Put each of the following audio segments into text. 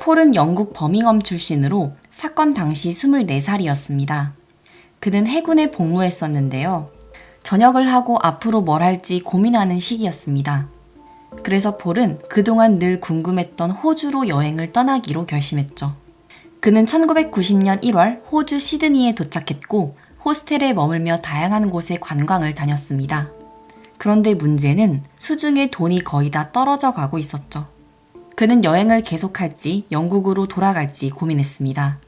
폴은 영국 버밍엄 출신으로 사건 당시 24살이었습니다. 그는 해군에 복무했었는데요. 전역을 하고 앞으로 뭘 할지 고민하는 시기였습니다. 그래서 폴은 그동안 늘 궁금했던 호주로 여행을 떠나기로 결심했죠. 그는 1990년 1월 호주 시드니에 도착했고 호스텔에 머물며 다양한 곳에 관광을 다녔습니다. 그런데 문제는 수중에 돈이 거의 다 떨어져 가고 있었죠. 그는 여행을 계속할지 영국으로 돌아갈지 고민했습니다.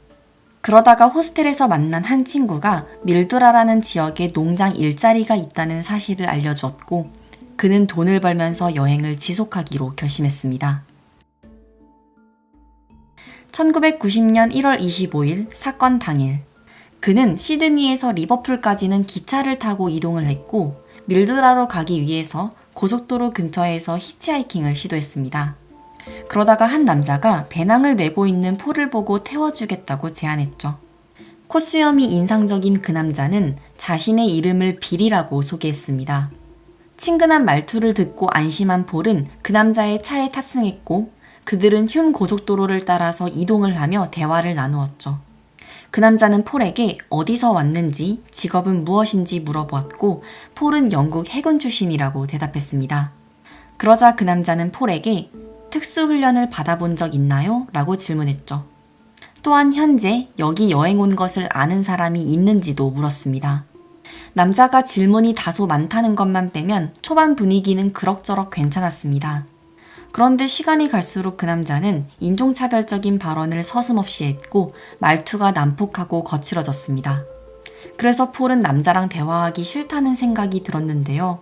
그러다가 호스텔에서 만난 한 친구가 밀두라라는 지역에 농장 일자리가 있다는 사실을 알려주었고 그는 돈을 벌면서 여행을 지속하기로 결심했습니다. 1990년 1월 25일 사건 당일 그는 시드니에서 리버풀까지는 기차를 타고 이동을 했고 밀두라로 가기 위해서 고속도로 근처에서 히치하이킹을 시도했습니다. 그러다가 한 남자가 배낭을 메고 있는 폴을 보고 태워주겠다고 제안했죠. 코수염이 인상적인 그 남자는 자신의 이름을 빌이라고 소개했습니다. 친근한 말투를 듣고 안심한 폴은 그 남자의 차에 탑승했고 그들은 흉 고속도로를 따라서 이동을 하며 대화를 나누었죠. 그 남자는 폴에게 어디서 왔는지 직업은 무엇인지 물어보았고 폴은 영국 해군 출신이라고 대답했습니다. 그러자 그 남자는 폴에게 특수훈련을 받아본 적 있나요? 라고 질문했죠. 또한 현재 여기 여행 온 것을 아는 사람이 있는지도 물었습니다. 남자가 질문이 다소 많다는 것만 빼면 초반 분위기는 그럭저럭 괜찮았습니다. 그런데 시간이 갈수록 그 남자는 인종차별적인 발언을 서슴없이 했고 말투가 난폭하고 거칠어졌습니다. 그래서 폴은 남자랑 대화하기 싫다는 생각이 들었는데요.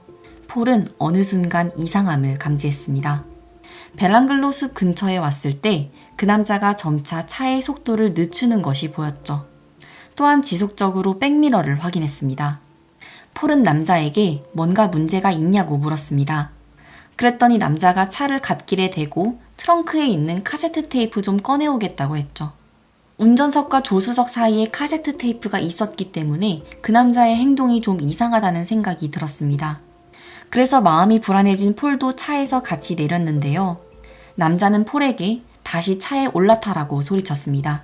폴은 어느 순간 이상함을 감지했습니다. 벨랑글로 숲 근처에 왔을 때 그 남자가 점차 차의 속도를 늦추는 것이 보였죠. 또한 지속적으로 백미러를 확인했습니다. 폴은 남자에게 뭔가 문제가 있냐고 물었습니다. 그랬더니 남자가 차를 갓길에 대고 트렁크에 있는 카세트 테이프 좀 꺼내오겠다고 했죠. 운전석과 조수석 사이에 카세트 테이프가 있었기 때문에 그 남자의 행동이 좀 이상하다는 생각이 들었습니다. 그래서 마음이 불안해진 폴도 차에서 같이 내렸는데요. 남자는 폴에게 다시 차에 올라타라고 소리쳤습니다.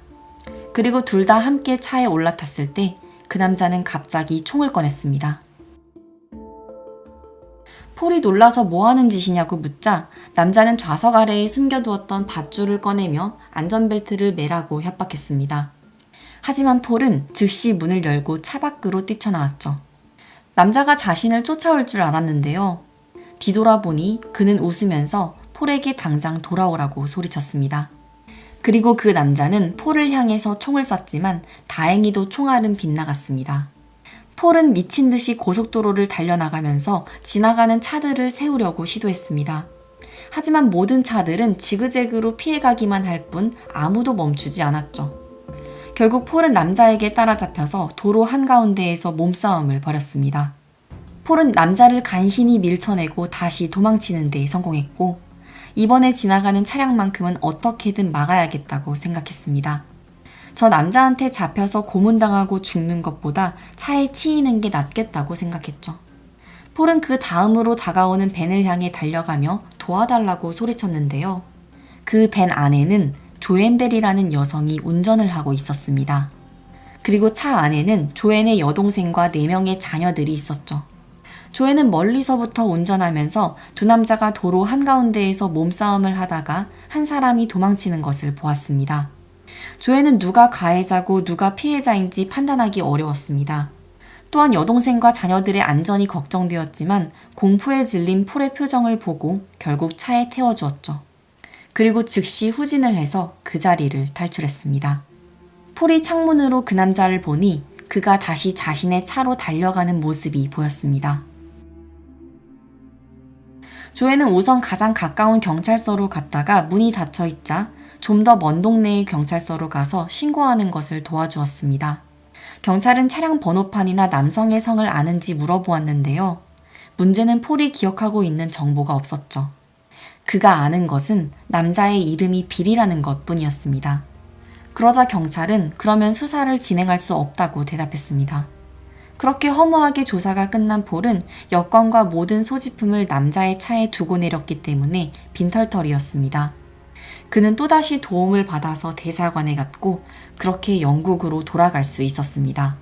그리고 둘 다 함께 차에 올라탔을 때 그 남자는 갑자기 총을 꺼냈습니다. 폴이 놀라서 뭐 하는 짓이냐고 묻자 남자는 좌석 아래에 숨겨두었던 밧줄을 꺼내며 안전벨트를 매라고 협박했습니다. 하지만 폴은 즉시 문을 열고 차 밖으로 뛰쳐나왔죠. 남자가 자신을 쫓아올 줄 알았는데요. 뒤돌아보니 그는 웃으면서 폴에게 당장 돌아오라고 소리쳤습니다. 그리고 그 남자는 폴을 향해서 총을 쐈지만 다행히도 총알은 빗나갔습니다. 폴은 미친 듯이 고속도로를 달려나가면서 지나가는 차들을 세우려고 시도했습니다. 하지만 모든 차들은 지그재그로 피해가기만 할 뿐 아무도 멈추지 않았죠. 결국 폴은 남자에게 따라잡혀서 도로 한가운데에서 몸싸움을 벌였습니다. 폴은 남자를 간신히 밀쳐내고 다시 도망치는 데 성공했고 이번에 지나가는 차량만큼은 어떻게든 막아야겠다고 생각했습니다. 저 남자한테 잡혀서 고문당하고 죽는 것보다 차에 치이는 게 낫겠다고 생각했죠. 폴은 그 다음으로 다가오는 벤을 향해 달려가며 도와달라고 소리쳤는데요. 그 벤 안에는 조앤벨이라는 여성이 운전을 하고 있었습니다. 그리고 차 안에는 조앤의 여동생과 4명의 자녀들이 있었죠. 조앤은 멀리서부터 운전하면서 두 남자가 도로 한가운데에서 몸싸움을 하다가 한 사람이 도망치는 것을 보았습니다. 조앤은 누가 가해자고 누가 피해자인지 판단하기 어려웠습니다. 또한 여동생과 자녀들의 안전이 걱정되었지만 공포에 질린 폴의 표정을 보고 결국 차에 태워주었죠. 그리고 즉시 후진을 해서 그 자리를 탈출했습니다. 폴이 창문으로 그 남자를 보니 그가 다시 자신의 차로 달려가는 모습이 보였습니다. 조앤은 우선 가장 가까운 경찰서로 갔다가 문이 닫혀 있자 좀 더 먼 동네의 경찰서로 가서 신고하는 것을 도와주었습니다. 경찰은 차량 번호판이나 남성의 성을 아는지 물어보았는데요. 문제는 폴이 기억하고 있는 정보가 없었죠. 그가 아는 것은 남자의 이름이 빌이라는 것뿐이었습니다. 그러자 경찰은 그러면 수사를 진행할 수 없다고 대답했습니다. 그렇게 허무하게 조사가 끝난 폴은 여권과 모든 소지품을 남자의 차에 두고 내렸기 때문에 빈털터리였습니다. 그는 또다시 도움을 받아서 대사관에 갔고 그렇게 영국으로 돌아갈 수 있었습니다.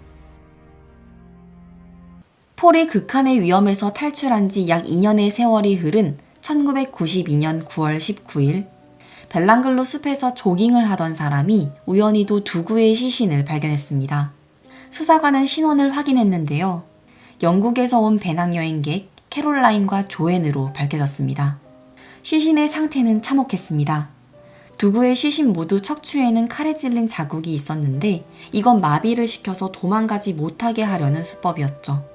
폴이 극한의 위험에서 탈출한 지 약 2년의 세월이 흐른 1992년 9월 19일 벨랑글로 숲에서 조깅을 하던 사람이 우연히도 두구의 시신을 발견했습니다. 수사관은 신원을 확인했는데요. 영국에서 온 배낭여행객 캐롤라인과 조앤으로 밝혀졌습니다. 시신의 상태는 참혹했습니다. 두구의 시신 모두 척추에는 칼에 찔린 자국이 있었는데 이건 마비를 시켜서 도망가지 못하게 하려는 수법이었죠.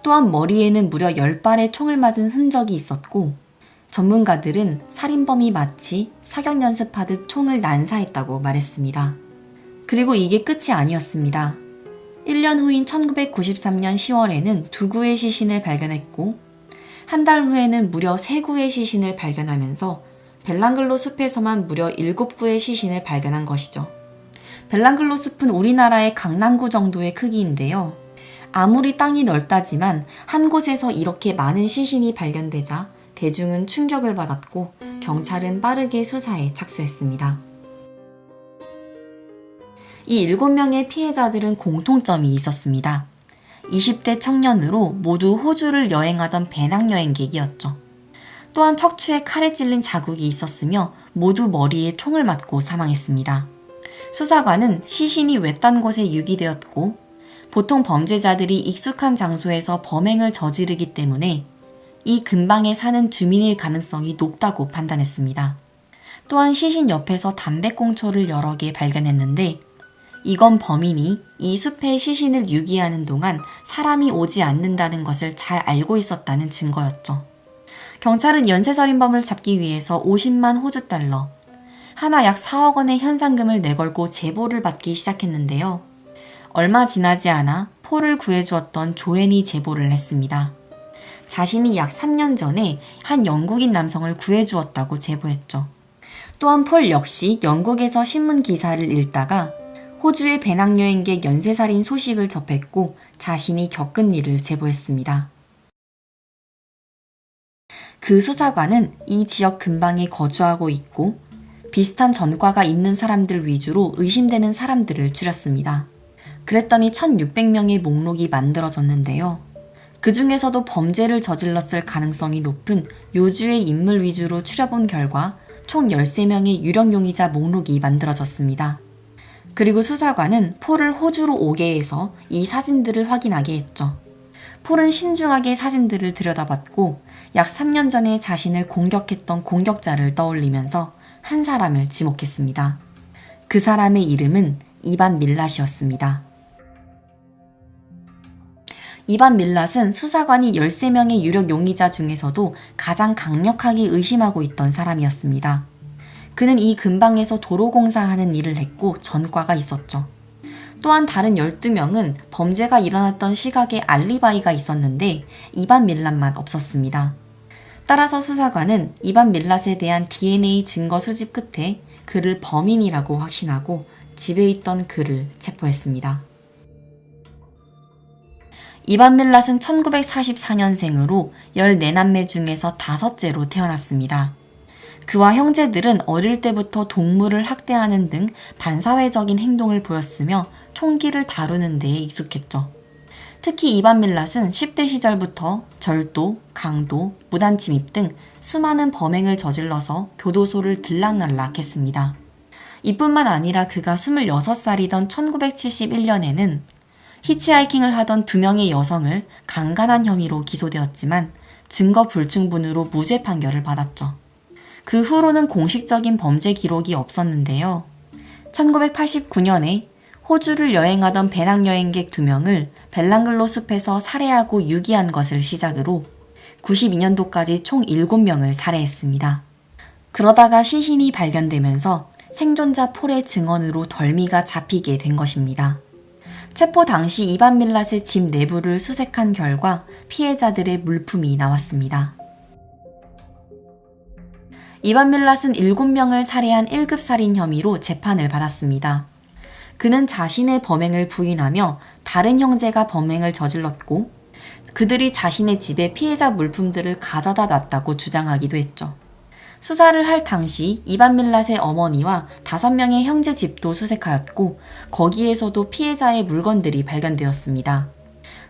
또한 머리에는 무려 10발의 총을 맞은 흔적이 있었고 전문가들은 살인범이 마치 사격 연습하듯 총을 난사했다고 말했습니다. 그리고 이게 끝이 아니었습니다. 1년 후인 1993년 10월에는 2구의 시신을 발견했고 한 달 후에는 무려 3구의 시신을 발견하면서 벨랑글로 숲에서만 무려 7구의 시신을 발견한 것이죠. 벨랑글로 숲은 우리나라의 강남구 정도의 크기인데요. 아무리 땅이 넓다지만 한 곳에서 이렇게 많은 시신이 발견되자 대중은 충격을 받았고 경찰은 빠르게 수사에 착수했습니다. 이 7명의 피해자들은 공통점이 있었습니다. 20대 청년으로 모두 호주를 여행하던 배낭여행객이었죠. 또한 척추에 칼에 찔린 자국이 있었으며 모두 머리에 총을 맞고 사망했습니다. 수사관은 시신이 외딴 곳에 유기되었고 보통 범죄자들이 익숙한 장소에서 범행을 저지르기 때문에 이 근방에 사는 주민일 가능성이 높다고 판단했습니다. 또한 시신 옆에서 담배꽁초를 여러 개 발견했는데 이건 범인이 이 숲에 시신을 유기하는 동안 사람이 오지 않는다는 것을 잘 알고 있었다는 증거였죠. 경찰은 연쇄살인범을 잡기 위해서 50만 호주 달러, 하나 약 4억 원의 현상금을 내걸고 제보를 받기 시작했는데요. 얼마 지나지 않아 폴을 구해주었던 조앤이 제보를 했습니다. 자신이 약 3년 전에 한 영국인 남성을 구해주었다고 제보했죠. 또한 폴 역시 영국에서 신문 기사를 읽다가 호주의 배낭여행객 연쇄살인 소식을 접했고 자신이 겪은 일을 제보했습니다. 그 수사관은 이 지역 근방에 거주하고 있고 비슷한 전과가 있는 사람들 위주로 의심되는 사람들을 추렸습니다. 그랬더니 1600명의 목록이 만들어졌는데요. 그 중에서도 범죄를 저질렀을 가능성이 높은 요주의 인물 위주로 추려본 결과 총 13명의 유력 용의자 목록이 만들어졌습니다. 그리고 수사관은 폴을 호주로 오게 해서 이 사진들을 확인하게 했죠. 폴은 신중하게 사진들을 들여다봤고 약 3년 전에 자신을 공격했던 공격자를 떠올리면서 한 사람을 지목했습니다. 그 사람의 이름은 이반 밀랏이었습니다. 이반 밀랏은 수사관이 13명의 유력 용의자 중에서도 가장 강력하게 의심하고 있던 사람이었습니다. 그는 이 근방에서 도로공사하는 일을 했고 전과가 있었죠. 또한 다른 12명은 범죄가 일어났던 시각에 알리바이가 있었는데 이반 밀랏만 없었습니다. 따라서 수사관은 이반 밀랏에 대한 DNA 증거 수집 끝에 그를 범인이라고 확신하고 집에 있던 그를 체포했습니다. 이반 밀랏은 1944년생으로 14남매 중에서 5째로 태어났습니다. 그와 형제들은 어릴 때부터 동물을 학대하는 등 반사회적인 행동을 보였으며 총기를 다루는 데에 익숙했죠. 특히 이반 밀랏은 10대 시절부터 절도, 강도, 무단침입 등 수많은 범행을 저질러서 교도소를 들락날락했습니다. 이뿐만 아니라 그가 26살이던 1971년에는 히치하이킹을 하던 2명의 여성을 강간한 혐의로 기소되었지만 증거 불충분으로 무죄 판결을 받았죠. 그 후로는 공식적인 범죄 기록이 없었는데요. 1989년에 호주를 여행하던 배낭여행객 2명을 벨랑글로 숲에서 살해하고 유기한 것을 시작으로 92년도까지 총 7명을 살해했습니다. 그러다가 시신이 발견되면서 생존자 폴의 증언으로 덜미가 잡히게 된 것입니다. 체포 당시 이반 밀랏의 집 내부를 수색한 결과 피해자들의 물품이 나왔습니다. 이반 밀랏은 7명을 살해한 1급 살인 혐의로 재판을 받았습니다. 그는 자신의 범행을 부인하며 다른 형제가 범행을 저질렀고 그들이 자신의 집에 피해자 물품들을 가져다 놨다고 주장하기도 했죠. 수사를 할 당시 이반 밀랏의 어머니와 5명의 형제 집도 수색하였고 거기에서도 피해자의 물건들이 발견되었습니다.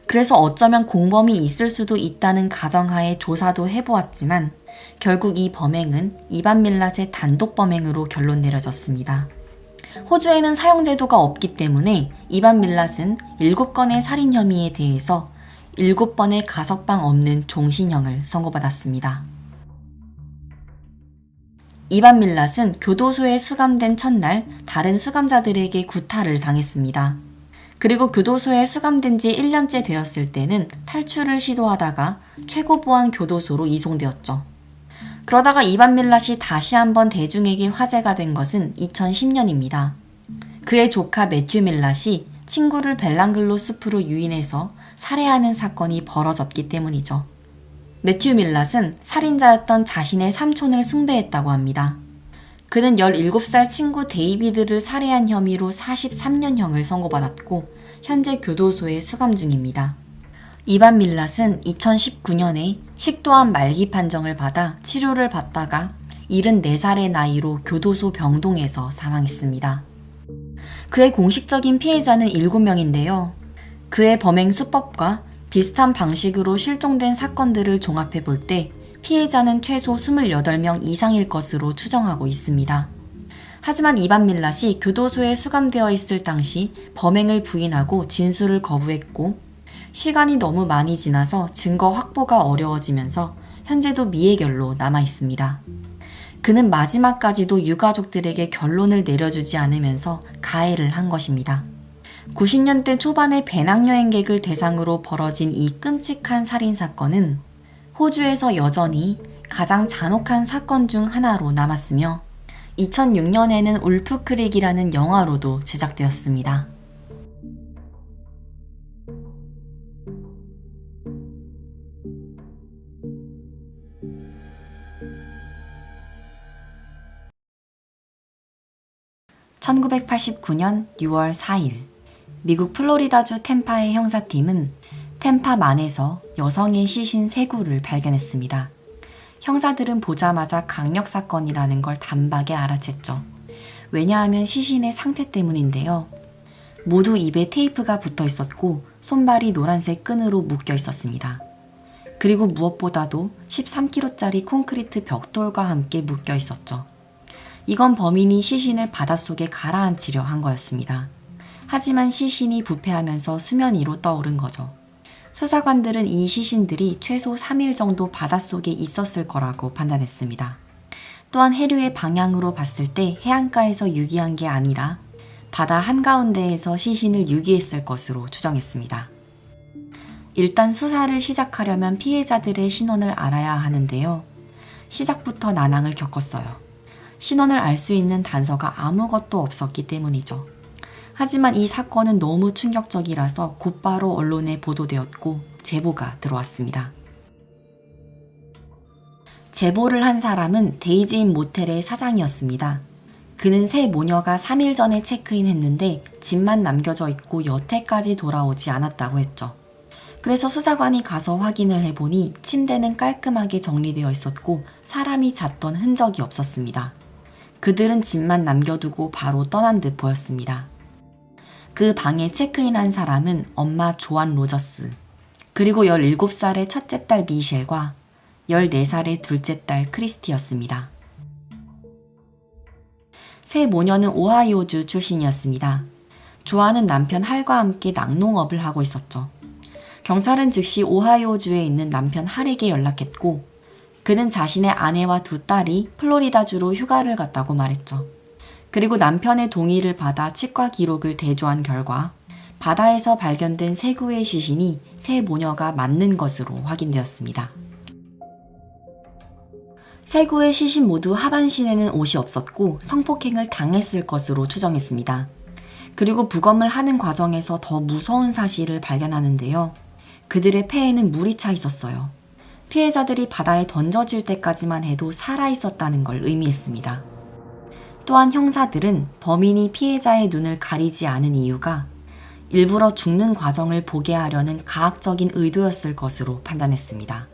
그래서 어쩌면 공범이 있을 수도 있다는 가정하에 조사도 해보았지만 결국 이 범행은 이반 밀랏의 단독 범행으로 결론 내려졌습니다. 호주에는 사형제도가 없기 때문에 이반 밀랏은 7건의 살인 혐의에 대해서 7번의 가석방 없는 종신형을 선고받았습니다. 이반 밀랏은 교도소에 수감된 첫날 다른 수감자들에게 구타를 당했습니다. 그리고 교도소에 수감된 지 1년째 되었을 때는 탈출을 시도하다가 최고보안 교도소로 이송되었죠. 그러다가 이반 밀랏이 다시 한번 대중에게 화제가 된 것은 2010년입니다. 그의 조카 매튜 밀랏이 친구를 벨랑글로 숲으로 유인해서 살해하는 사건이 벌어졌기 때문이죠. 매튜 밀랏은 살인자였던 자신의 삼촌을 숭배했다고 합니다. 그는 17살 친구 데이비드를 살해한 혐의로 43년형을 선고받았고 현재 교도소에 수감 중입니다. 이반 밀랏은 2019년에 식도암 말기 판정을 받아 치료를 받다가 74살의 나이로 교도소 병동에서 사망했습니다. 그의 공식적인 피해자는 7명인데요. 그의 범행 수법과 비슷한 방식으로 실종된 사건들을 종합해 볼 때 피해자는 최소 28명 이상일 것으로 추정하고 있습니다. 하지만 이반 밀랏이 교도소에 수감되어 있을 당시 범행을 부인하고 진술을 거부했고 시간이 너무 많이 지나서 증거 확보가 어려워지면서 현재도 미해결로 남아 있습니다. 그는 마지막까지도 유가족들에게 결론을 내려주지 않으면서 가해를 한 것입니다. 90년대 초반의 배낭여행객을 대상으로 벌어진 이 끔찍한 살인사건은 호주에서 여전히 가장 잔혹한 사건 중 하나로 남았으며 2006년에는 울프 크릭이라는 영화로도 제작되었습니다. (1989년 6월 4일) 미국 플로리다주 템파의 형사팀은 템파만에서 여성의 시신 3구를 발견했습니다. 형사들은 보자마자 강력사건이라는 걸 단박에 알아챘죠. 왜냐하면 시신의 상태 때문인데요. 모두 입에 테이프가 붙어 있었고 손발이 노란색 끈으로 묶여 있었습니다. 그리고 무엇보다도 13kg짜리 콘크리트 벽돌과 함께 묶여 있었죠. 이건 범인이 시신을 바닷속에 가라앉히려 한 거였습니다. 하지만 시신이 부패하면서 수면 위로 떠오른 거죠. 수사관들은 이 시신들이 최소 3일 정도 바닷속에 있었을 거라고 판단했습니다. 또한 해류의 방향으로 봤을 때 해안가에서 유기한 게 아니라 바다 한가운데에서 시신을 유기했을 것으로 추정했습니다. 일단 수사를 시작하려면 피해자들의 신원을 알아야 하는데요. 시작부터 난항을 겪었어요. 신원을 알 수 있는 단서가 아무것도 없었기 때문이죠. 하지만 이 사건은 너무 충격적이라서 곧바로 언론에 보도되었고 제보가 들어왔습니다. 제보를 한 사람은 데이지인 모텔의 사장이었습니다. 그는 새 모녀가 3일 전에 체크인했는데 집만 남겨져 있고 여태까지 돌아오지 않았다고 했죠. 그래서 수사관이 가서 확인을 해보니 침대는 깔끔하게 정리되어 있었고 사람이 잤던 흔적이 없었습니다. 그들은 집만 남겨두고 바로 떠난 듯 보였습니다. 그 방에 체크인한 사람은 엄마 조안 로저스, 그리고 17살의 첫째 딸 미셸과 14살의 둘째 딸 크리스티였습니다. 새 모녀는 오하이오주 출신이었습니다. 조안은 남편 할과 함께 낙농업을 하고 있었죠. 경찰은 즉시 오하이오주에 있는 남편 할에게 연락했고 그는 자신의 아내와 2딸이 플로리다주로 휴가를 갔다고 말했죠. 그리고 남편의 동의를 받아 치과 기록을 대조한 결과 바다에서 발견된 3구의 시신이 새 모녀가 맞는 것으로 확인되었습니다. 3구의 시신 모두 하반신에는 옷이 없었고 성폭행을 당했을 것으로 추정했습니다. 그리고 부검을 하는 과정에서 더 무서운 사실을 발견하는데요. 그들의 폐에는 물이 차 있었어요. 피해자들이 바다에 던져질 때까지만 해도 살아있었다는 걸 의미했습니다. 또한 형사들은 범인이 피해자의 눈을 가리지 않은 이유가 일부러 죽는 과정을 보게 하려는 가학적인 의도였을 것으로 판단했습니다.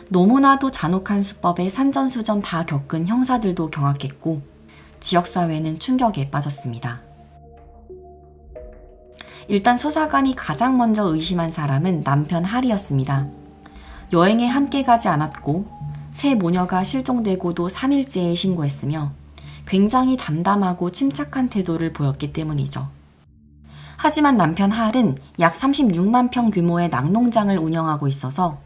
너무나도 잔혹한 수법에 산전수전 다 겪은 형사들도 경악했고 지역사회는 충격에 빠졌습니다. 일단 수사관이 가장 먼저 의심한 사람은 남편 할이었습니다. 여행에 함께 가지 않았고 새 모녀가 실종되고도 3일째에 신고했으며 굉장히 담담하고 침착한 태도를 보였기 때문이죠. 하지만 남편 할은 약 36만 평 규모의 낙농장을 운영하고 있어서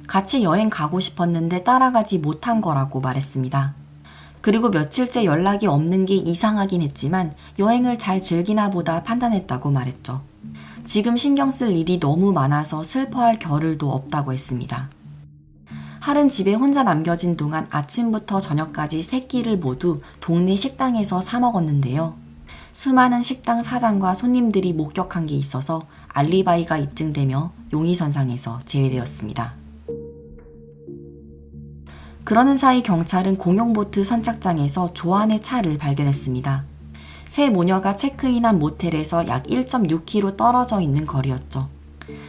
같이 여행 가고 싶었는데 따라가지 못한 거라고 말했습니다. 그리고 며칠째 연락이 없는 게 이상하긴 했지만 여행을 잘 즐기나 보다 판단했다고 말했죠. 지금 신경 쓸 일이 너무 많아서 슬퍼할 겨를도 없다고 했습니다. 할은 집에 혼자 남겨진 동안 아침부터 저녁까지 세 끼를 모두 동네 식당에서 사 먹었는데요. 수많은 식당 사장과 손님들이 목격한 게 있어서 알리바이가 입증되며 용의선상에서 제외되었습니다. 그러는 사이 경찰은 공용보트 선착장에서 조안의 차를 발견했습니다. 새 모녀가 체크인한 모텔에서 약 1.6km 떨어져 있는 거리였죠.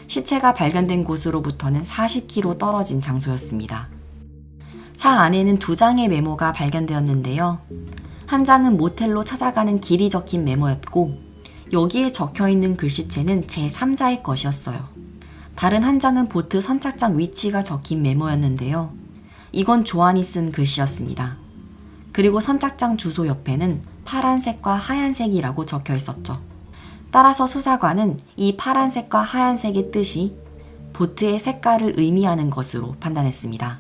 시체가 발견된 곳으로부터는 40km 떨어진 장소였습니다. 차 안에는 2장의 메모가 발견되었는데요. 한 장은 모텔로 찾아가는 길이 적힌 메모였고 여기에 적혀있는 글씨체는 제3자의 것이었어요. 다른 한 장은 보트 선착장 위치가 적힌 메모였는데요. 이건 조안이 쓴 글씨였습니다. 그리고 선착장 주소 옆에는 파란색과 하얀색이라고 적혀 있었죠. 따라서 수사관은 이 파란색과 하얀색의 뜻이 보트의 색깔을 의미하는 것으로 판단했습니다.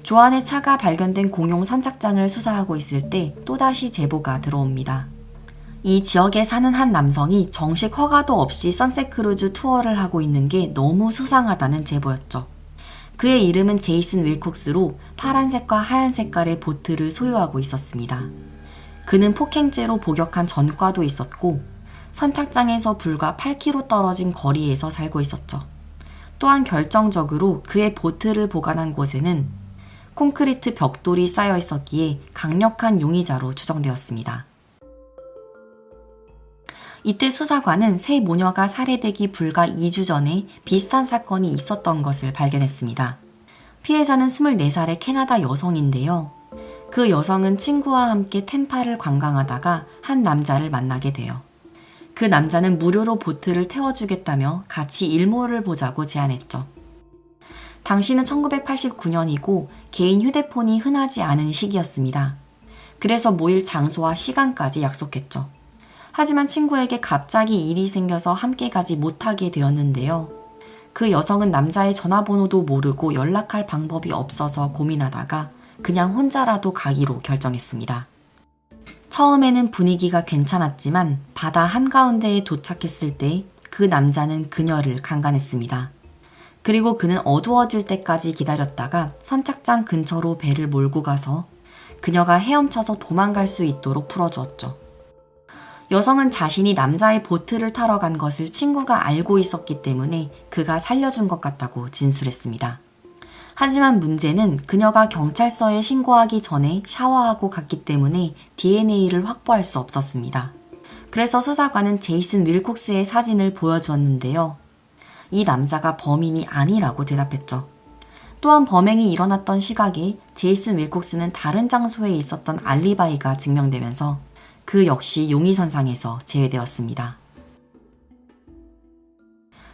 조안의 차가 발견된 공용 선착장을 수사하고 있을 때 또다시 제보가 들어옵니다. 이 지역에 사는 한 남성이 정식 허가도 없이 선셋 크루즈 투어를 하고 있는 게 너무 수상하다는 제보였죠. 그의 이름은 제이슨 윌콕스로 파란색과 하얀 색깔의 보트를 소유하고 있었습니다. 그는 폭행죄로 복역한 전과도 있었고 선착장에서 불과 8km 떨어진 거리에서 살고 있었죠. 또한 결정적으로 그의 보트를 보관한 곳에는 콘크리트 벽돌이 쌓여 있었기에 강력한 용의자로 추정되었습니다. 이때 수사관은 새 모녀가 살해되기 불과 2주 전에 비슷한 사건이 있었던 것을 발견했습니다. 피해자는 24살의 캐나다 여성인데요. 그 여성은 친구와 함께 템파를 관광하다가 한 남자를 만나게 돼요. 그 남자는 무료로 보트를 태워주겠다며 같이 일몰을 보자고 제안했죠. 당시는 1989년이고 개인 휴대폰이 흔하지 않은 시기였습니다. 그래서 모일 장소와 시간까지 약속했죠. 하지만 친구에게 갑자기 일이 생겨서 함께 가지 못하게 되었는데요. 그 여성은 남자의 전화번호도 모르고 연락할 방법이 없어서 고민하다가 그냥 혼자라도 가기로 결정했습니다. 처음에는 분위기가 괜찮았지만 바다 한가운데에 도착했을 때 그 남자는 그녀를 강간했습니다. 그리고 그는 어두워질 때까지 기다렸다가 선착장 근처로 배를 몰고 가서 그녀가 헤엄쳐서 도망갈 수 있도록 풀어주었죠. 여성은 자신이 남자의 보트를 타러 간 것을 친구가 알고 있었기 때문에 그가 살려준 것 같다고 진술했습니다. 하지만 문제는 그녀가 경찰서에 신고하기 전에 샤워하고 갔기 때문에 DNA를 확보할 수 없었습니다. 그래서 수사관은 제이슨 윌콕스의 사진을 보여주었는데요. 이 남자가 범인이 아니라고 대답했죠. 또한 범행이 일어났던 시각에 제이슨 윌콕스는 다른 장소에 있었던 알리바이가 증명되면서 그 역시 용의선상에서 제외되었습니다.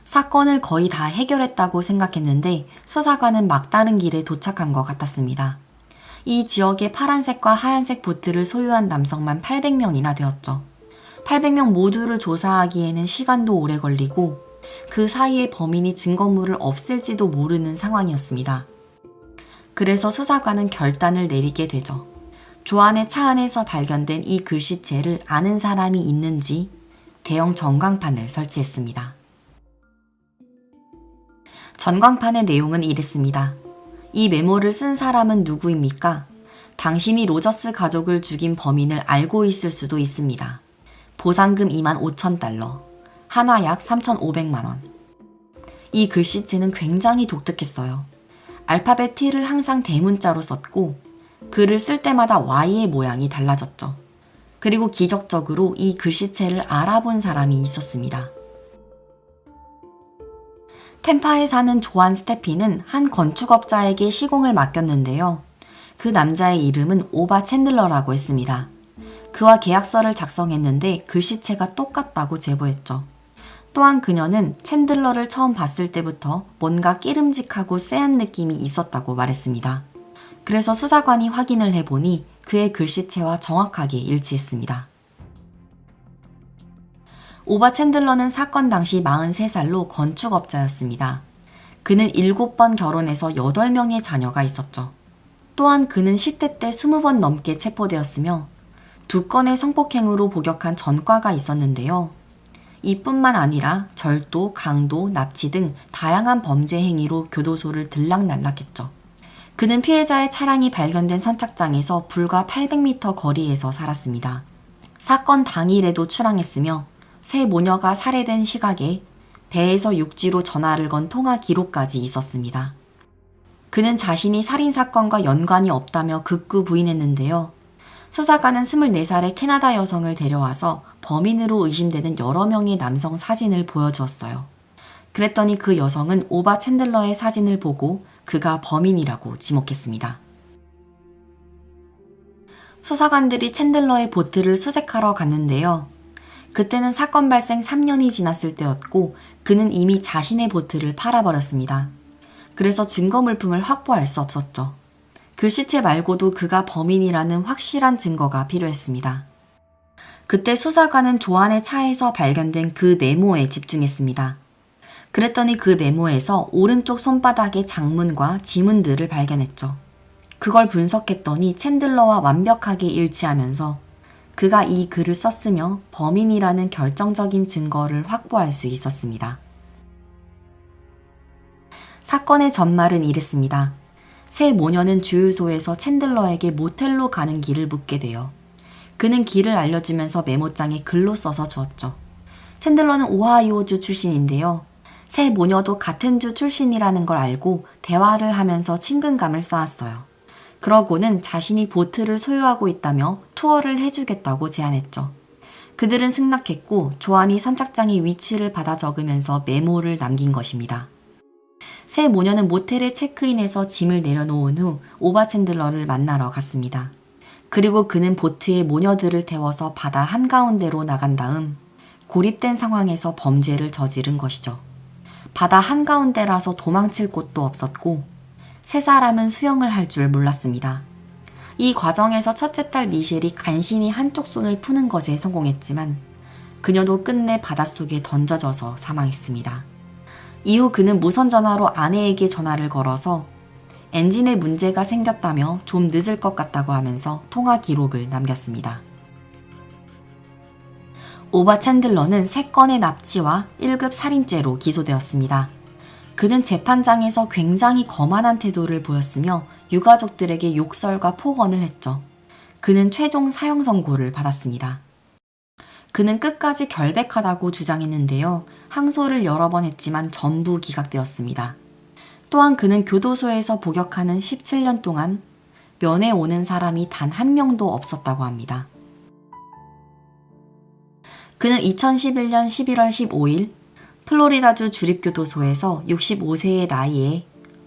사건을 거의 다 해결했다고 생각했는데 수사관은 막다른 길에 도착한 것 같았습니다. 이 지역에 파란색과 하얀색 보트를 소유한 남성만 800명이나 되었죠. 800명 모두를 조사하기에는 시간도 오래 걸리고 그 사이에 범인이 증거물을 없앨지도 모르는 상황이었습니다. 그래서 수사관은 결단을 내리게 되죠. 조안의 차 안에서 발견된 이 글씨체를 아는 사람이 있는지 대형 전광판을 설치했습니다. 전광판의 내용은 이랬습니다. 이 메모를 쓴 사람은 누구입니까? 당신이 로저스 가족을 죽인 범인을 알고 있을 수도 있습니다. 보상금 25,000달러, 하나 약 3,500만원. 이 글씨체는 굉장히 독특했어요. 알파벳 T를 항상 대문자로 썼고 글을 쓸 때마다 Y의 모양이 달라졌죠. 그리고 기적적으로 이 글씨체를 알아본 사람이 있었습니다. 템파에 사는 조한 스테피는 한 건축업자에게 시공을 맡겼는데요. 그 남자의 이름은 오바 챈들러라고 했습니다. 그와 계약서를 작성했는데 글씨체가 똑같다고 제보했죠. 또한 그녀는 챈들러를 처음 봤을 때부터 뭔가 끼름직하고 쎄한 느낌이 있었다고 말했습니다. 그래서 수사관이 확인을 해보니 그의 글씨체와 정확하게 일치했습니다. 오바 챈들러는 사건 당시 43살로 건축업자였습니다. 그는 7번 결혼해서 8명의 자녀가 있었죠. 또한 그는 10대 때 20번 넘게 체포되었으며 2건의 성폭행으로 복역한 전과가 있었는데요. 이뿐만 아니라 절도, 강도, 납치 등 다양한 범죄 행위로 교도소를 들락날락했죠. 그는 피해자의 차량이 발견된 선착장에서 불과 800m 거리에서 살았습니다. 사건 당일에도 출항했으며 세 모녀가 살해된 시각에 배에서 육지로 전화를 건 통화 기록까지 있었습니다. 그는 자신이 살인사건과 연관이 없다며 극구 부인했는데요. 수사관은 24살의 캐나다 여성을 데려와서 범인으로 의심되는 여러 명의 남성 사진을 보여주었어요. 그랬더니 그 여성은 오바 챈들러의 사진을 보고 그가 범인이라고 지목했습니다. 수사관들이 챈들러의 보트를 수색하러 갔는데요. 그때는 사건 발생 3년이 지났을 때였고 그는 이미 자신의 보트를 팔아버렸습니다. 그래서 증거 물품을 확보할 수 없었죠. 글씨체 말고도 그가 범인이라는 확실한 증거가 필요했습니다. 그때 수사관은 조한의 차에서 발견된 그 메모에 집중했습니다. 그랬더니 그 메모에서 오른쪽 손바닥의 장문과 지문들을 발견했죠. 그걸 분석했더니 챈들러와 완벽하게 일치하면서 그가 이 글을 썼으며 범인이라는 결정적인 증거를 확보할 수 있었습니다. 사건의 전말은 이랬습니다. 세 모녀는 주유소에서 챈들러에게 모텔로 가는 길을 묻게 돼요. 그는 길을 알려주면서 메모장에 글로 써서 주었죠. 챈들러는 오하이오주 출신인데요. 세 모녀도 같은 주 출신이라는 걸 알고 대화를 하면서 친근감을 쌓았어요. 그러고는 자신이 보트를 소유하고 있다며 투어를 해주겠다고 제안했죠. 그들은 승낙했고 조한이 선착장의 위치를 받아 적으면서 메모를 남긴 것입니다. 세 모녀는 모텔에 체크인해서 짐을 내려놓은 후 오바 챈들러를 만나러 갔습니다. 그리고 그는 보트에 모녀들을 태워서 바다 한가운데로 나간 다음 고립된 상황에서 범죄를 저지른 것이죠. 바다 한가운데라서 도망칠 곳도 없었고 세 사람은 수영을 할 줄 몰랐습니다. 이 과정에서 첫째 딸 미셸이 간신히 한쪽 손을 푸는 것에 성공했지만 그녀도 끝내 바닷속에 던져져서 사망했습니다. 이후 그는 무선전화로 아내에게 전화를 걸어서 엔진에 문제가 생겼다며 좀 늦을 것 같다고 하면서 통화 기록을 남겼습니다. 오바 챈들러는 3건의 납치와 1급 살인죄로 기소되었습니다. 그는 재판장에서 굉장히 거만한 태도를 보였으며 유가족들에게 욕설과 폭언을 했죠. 그는 최종 사형 선고를 받았습니다. 그는 끝까지 결백하다고 주장했는데요. 항소를 여러 번 했지만 전부 기각되었습니다. 또한 그는 교도소에서 복역하는 17년 동안 면회 오는 사람이 단 한 명도 없었다고 합니다. 그는 2011년 11월 15일 플로리다주 주립교도소에서 65세의 나이에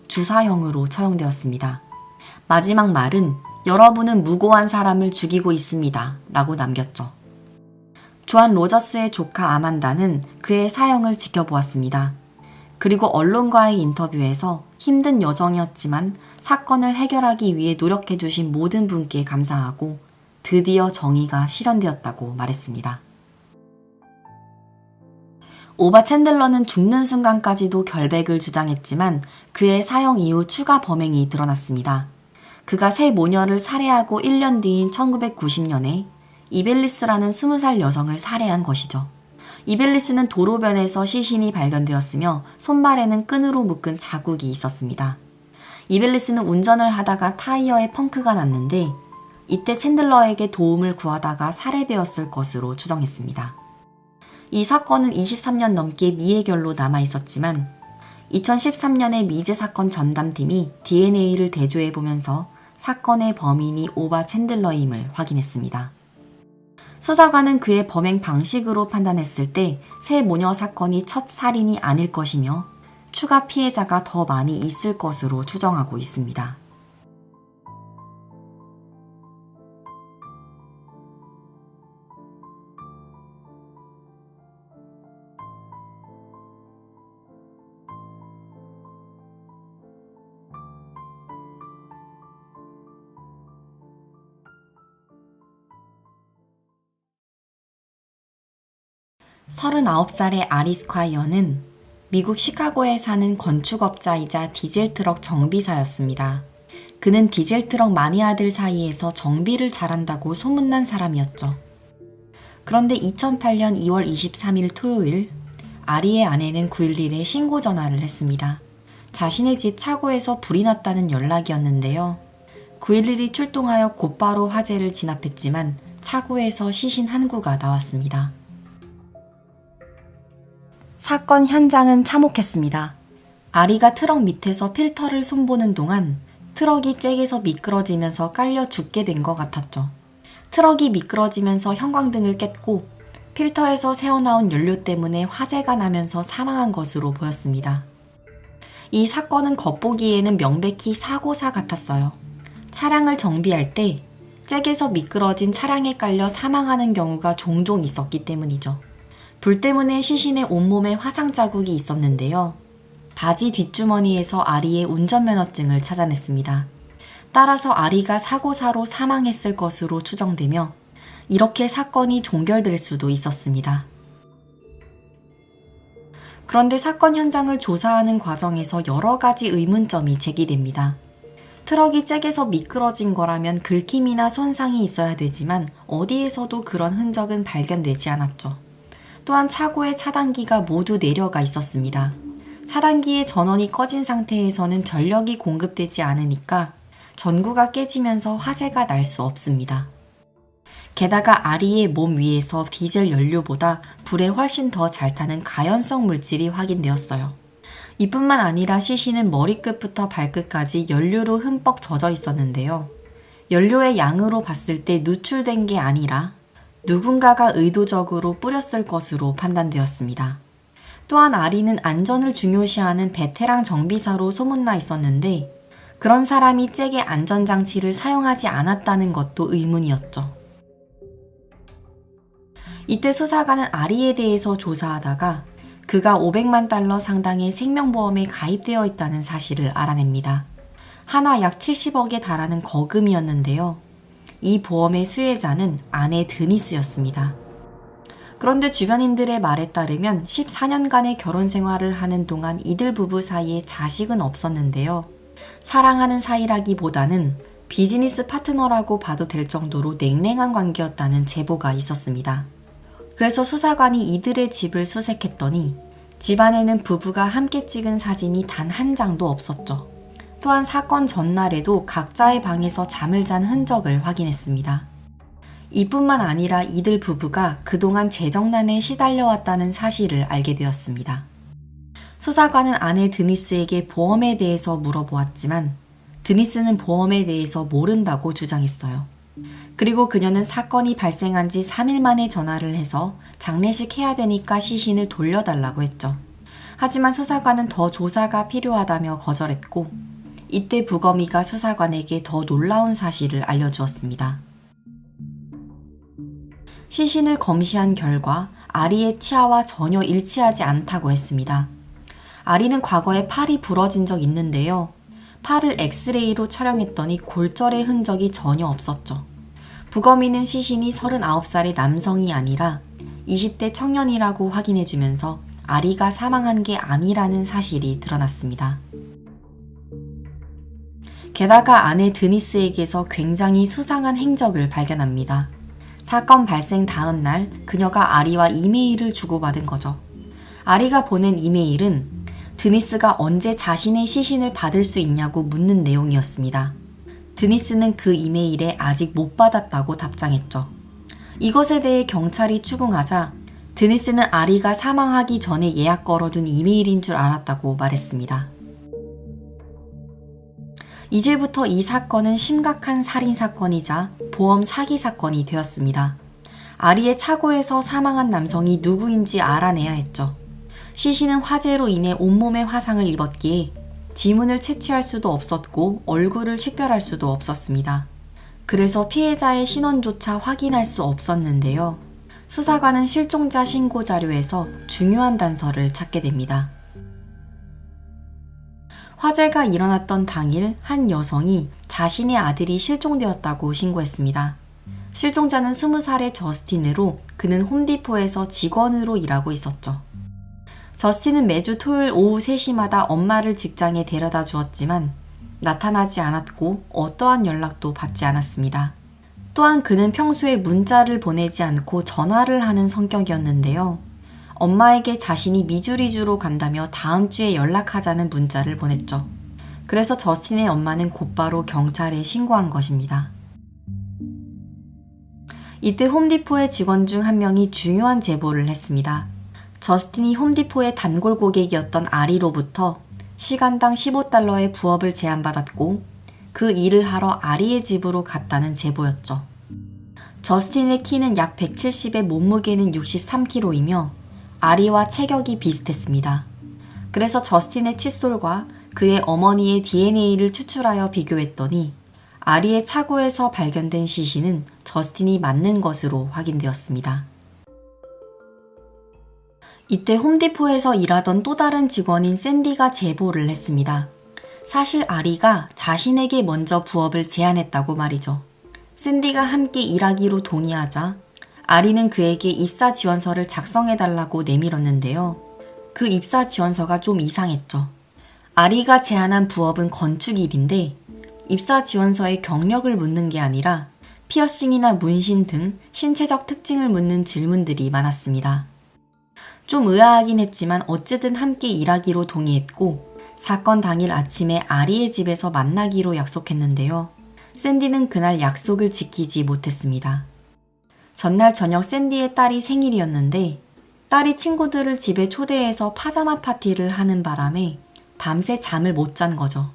주사형으로 처형되었습니다. 마지막 말은 여러분은 무고한 사람을 죽이고 있습니다. 라고 남겼죠. 조한 로저스의 조카 아만다는 그의 사형을 지켜보았습니다. 그리고 언론과의 인터뷰에서 힘든 여정이었지만 사건을 해결하기 위해 노력해주신 모든 분께 감사하고 드디어 정의가 실현되었다고 말했습니다. 오바 챈들러는 죽는 순간까지도 결백을 주장했지만 그의 사형 이후 추가 범행이 드러났습니다. 그가 세 모녀를 살해하고 1년 뒤인 1990년에 이벨리스라는 20살 여성을 살해한 것이죠. 이벨리스는 도로변에서 시신이 발견되었으며 손발에는 끈으로 묶은 자국이 있었습니다. 이벨리스는 운전을 하다가 타이어에 펑크가 났는데 이때 챈들러에게 도움을 구하다가 살해되었을 것으로 추정했습니다. 이 사건은 23년 넘게 미해결로 남아있었지만 2013년에 미제 사건 전담팀이 DNA를 대조해보면서 사건의 범인이 오바 챈들러임을 확인했습니다. 수사관은 그의 범행 방식으로 판단했을 때 세 모녀 사건이 첫 살인이 아닐 것이며 추가 피해자가 더 많이 있을 것으로 추정하고 있습니다. (39) 살의 아리 스콰이어는 미국 시카고에 사는 건축업자이자 디젤트럭 정비사였습니다. 그는 디젤트럭 마니아들 사이에서 정비를 잘한다고 소문난 사람이었죠. 그런데 2008년 2월 23일 토요일, 아리의 아내는 911에 신고 전화를 했습니다. 자신의 집 차고에서 불이 났다는 연락이었는데요. 911이 출동하여 곧바로 화재를 진압했지만 차고에서 시신 한 구가 나왔습니다. 사건 현장은 참혹했습니다. 아리가 트럭 밑에서 필터를 손보는 동안 트럭이 잭에서 미끄러지면서 깔려 죽게 된 것 같았죠. 트럭이 미끄러지면서 형광등을 깼고 필터에서 새어나온 연료 때문에 화재가 나면서 사망한 것으로 보였습니다. 이 사건은 겉보기에는 명백히 사고사 같았어요. 차량을 정비할 때 잭에서 미끄러진 차량에 깔려 사망하는 경우가 종종 있었기 때문이죠. 불 때문에 시신의 온몸에 화상 자국이 있었는데요. 바지 뒷주머니에서 아리의 운전면허증을 찾아냈습니다. 따라서 아리가 사고사로 사망했을 것으로 추정되며 이렇게 사건이 종결될 수도 있었습니다. 그런데 사건 현장을 조사하는 과정에서 여러 가지 의문점이 제기됩니다. 트럭이 잭에서 미끄러진 거라면 긁힘이나 손상이 있어야 되지만 어디에서도 그런 흔적은 발견되지 않았죠. 또한 차고의 차단기가 모두 내려가 있었습니다. 차단기의 전원이 꺼진 상태에서는 전력이 공급되지 않으니까 전구가 깨지면서 화재가 날 수 없습니다. 게다가 아리의 몸 위에서 디젤 연료보다 불에 훨씬 더 잘 타는 가연성 물질이 확인되었어요. 이뿐만 아니라 시신은 머리끝부터 발끝까지 연료로 흠뻑 젖어 있었는데요. 연료의 양으로 봤을 때 누출된 게 아니라 누군가가 의도적으로 뿌렸을 것으로 판단되었습니다. 또한 아리는 안전을 중요시하는 베테랑 정비사로 소문나 있었는데 그런 사람이 잭의 안전장치를 사용하지 않았다는 것도 의문이었죠. 이때 수사관은 아리에 대해서 조사하다가 그가 $500만 상당의 생명보험에 가입되어 있다는 사실을 알아냅니다. 하나 약 70억에 달하는 거금이었는데요. 이 보험의 수혜자는 아내 드니스였습니다. 그런데 주변인들의 말에 따르면 14년간의 결혼 생활을 하는 동안 이들 부부 사이에 자식은 없었는데요. 사랑하는 사이라기보다는 비즈니스 파트너라고 봐도 될 정도로 냉랭한 관계였다는 제보가 있었습니다. 그래서 수사관이 이들의 집을 수색했더니 집안에는 부부가 함께 찍은 사진이 단 한 장도 없었죠. 또한 사건 전날에도 각자의 방에서 잠을 잔 흔적을 확인했습니다. 이뿐만 아니라 이들 부부가 그동안 재정난에 시달려왔다는 사실을 알게 되었습니다. 수사관은 아내 드니스에게 보험에 대해서 물어보았지만 드니스는 보험에 대해서 모른다고 주장했어요. 그리고 그녀는 사건이 발생한 지 3일 만에 전화를 해서 장례식 해야 되니까 시신을 돌려달라고 했죠. 하지만 수사관은 더 조사가 필요하다며 거절했고 이때 부검이가 수사관에게 더 놀라운 사실을 알려주었습니다. 시신을 검시한 결과 아리의 치아와 전혀 일치하지 않다고 했습니다. 아리는 과거에 팔이 부러진 적 있는데요. 팔을 엑스레이로 촬영했더니 골절의 흔적이 전혀 없었죠. 부검이는 시신이 39살의 남성이 아니라 20대 청년이라고 확인해주면서 아리가 사망한 게 아니라는 사실이 드러났습니다. 게다가 아내 드니스에게서 굉장히 수상한 행적을 발견합니다. 사건 발생 다음 날 그녀가 아리와 이메일을 주고받은 거죠. 아리가 보낸 이메일은 드니스가 언제 자신의 시신을 받을 수 있냐고 묻는 내용이었습니다. 드니스는 그 이메일에 아직 못 받았다고 답장했죠. 이것에 대해 경찰이 추궁하자 드니스는 아리가 사망하기 전에 예약 걸어둔 이메일인 줄 알았다고 말했습니다. 이제부터 이 사건은 심각한 살인사건이자 보험 사기 사건이 되었습니다. 아리의 차고에서 사망한 남성이 누구인지 알아내야 했죠. 시신은 화재로 인해 온몸에 화상을 입었기에 지문을 채취할 수도 없었고 얼굴을 식별할 수도 없었습니다. 그래서 피해자의 신원조차 확인할 수 없었는데요. 수사관은 실종자 신고 자료에서 중요한 단서를 찾게 됩니다. 화재가 일어났던 당일 한 여성이 자신의 아들이 실종되었다고 신고했습니다. 실종자는 20살의 저스틴으로 그는 홈디포에서 직원으로 일하고 있었죠. 저스틴은 매주 토요일 오후 3시마다 엄마를 직장에 데려다 주었지만 나타나지 않았고 어떠한 연락도 받지 않았습니다. 또한 그는 평소에 문자를 보내지 않고 전화를 하는 성격이었는데요. 엄마에게 자신이 미주리주로 간다며 다음 주에 연락하자는 문자를 보냈죠. 그래서 저스틴의 엄마는 곧바로 경찰에 신고한 것입니다. 이때 홈디포의 직원 중 한 명이 중요한 제보를 했습니다. 저스틴이 홈디포의 단골 고객이었던 아리로부터 시간당 $15의 부업을 제안받았고 그 일을 하러 아리의 집으로 갔다는 제보였죠. 저스틴의 키는 약 170에 몸무게는 63kg이며 아리와 체격이 비슷했습니다. 그래서 저스틴의 칫솔과 그의 어머니의 DNA를 추출하여 비교했더니 아리의 차고에서 발견된 시신은 저스틴이 맞는 것으로 확인되었습니다. 이때 홈디포에서 일하던 또 다른 직원인 샌디가 제보를 했습니다. 사실 아리가 자신에게 먼저 부업을 제안했다고 말이죠. 샌디가 함께 일하기로 동의하자 아리는 그에게 입사 지원서를 작성해달라고 내밀었는데요. 그 입사 지원서가 좀 이상했죠. 아리가 제안한 부업은 건축 일인데 입사 지원서에 경력을 묻는 게 아니라 피어싱이나 문신 등 신체적 특징을 묻는 질문들이 많았습니다. 좀 의아하긴 했지만 어쨌든 함께 일하기로 동의했고 사건 당일 아침에 아리의 집에서 만나기로 약속했는데요. 샌디는 그날 약속을 지키지 못했습니다. 전날 저녁 샌디의 딸이 생일이었는데 딸이 친구들을 집에 초대해서 파자마 파티를 하는 바람에 밤새 잠을 못 잔 거죠.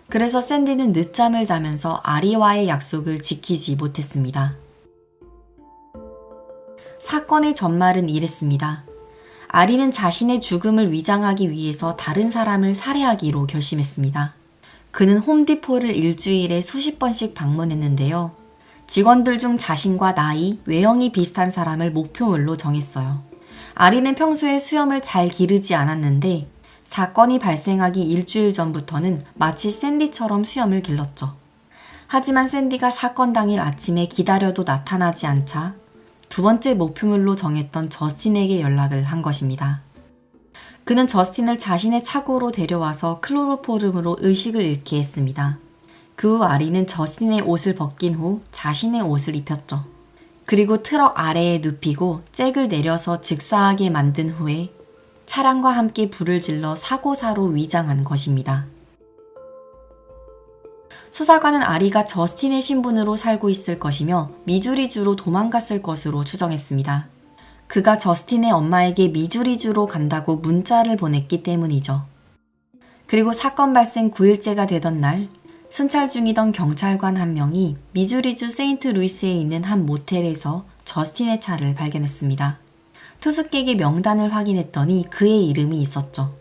그래서 샌디는 늦잠을 자면서 아리와의 약속을 지키지 못했습니다. 사건의 전말은 이랬습니다. 아리는 자신의 죽음을 위장하기 위해서 다른 사람을 살해하기로 결심했습니다. 그는 홈디포를 일주일에 수십 번씩 방문했는데요. 직원들 중 자신과 나이, 외형이 비슷한 사람을 목표물로 정했어요. 아리는 평소에 수염을 잘 기르지 않았는데 사건이 발생하기 일주일 전부터는 마치 샌디처럼 수염을 길렀죠. 하지만 샌디가 사건 당일 아침에 기다려도 나타나지 않자 두 번째 목표물로 정했던 저스틴에게 연락을 한 것입니다. 그는 저스틴을 자신의 차고로 데려와서 클로로포름으로 의식을 잃게 했습니다. 그 후 아리는 저스틴의 옷을 벗긴 후 자신의 옷을 입혔죠. 그리고 트럭 아래에 눕히고 잭을 내려서 즉사하게 만든 후에 차량과 함께 불을 질러 사고사로 위장한 것입니다. 수사관은 아리가 저스틴의 신분으로 살고 있을 것이며 미주리주로 도망갔을 것으로 추정했습니다. 그가 저스틴의 엄마에게 미주리주로 간다고 문자를 보냈기 때문이죠. 그리고 사건 발생 9일째가 되던 날 순찰 중이던 경찰관 한 명이 미주리주 세인트루이스에 있는 한 모텔에서 저스틴의 차를 발견했습니다. 투숙객의 명단을 확인했더니 그의 이름이 있었죠.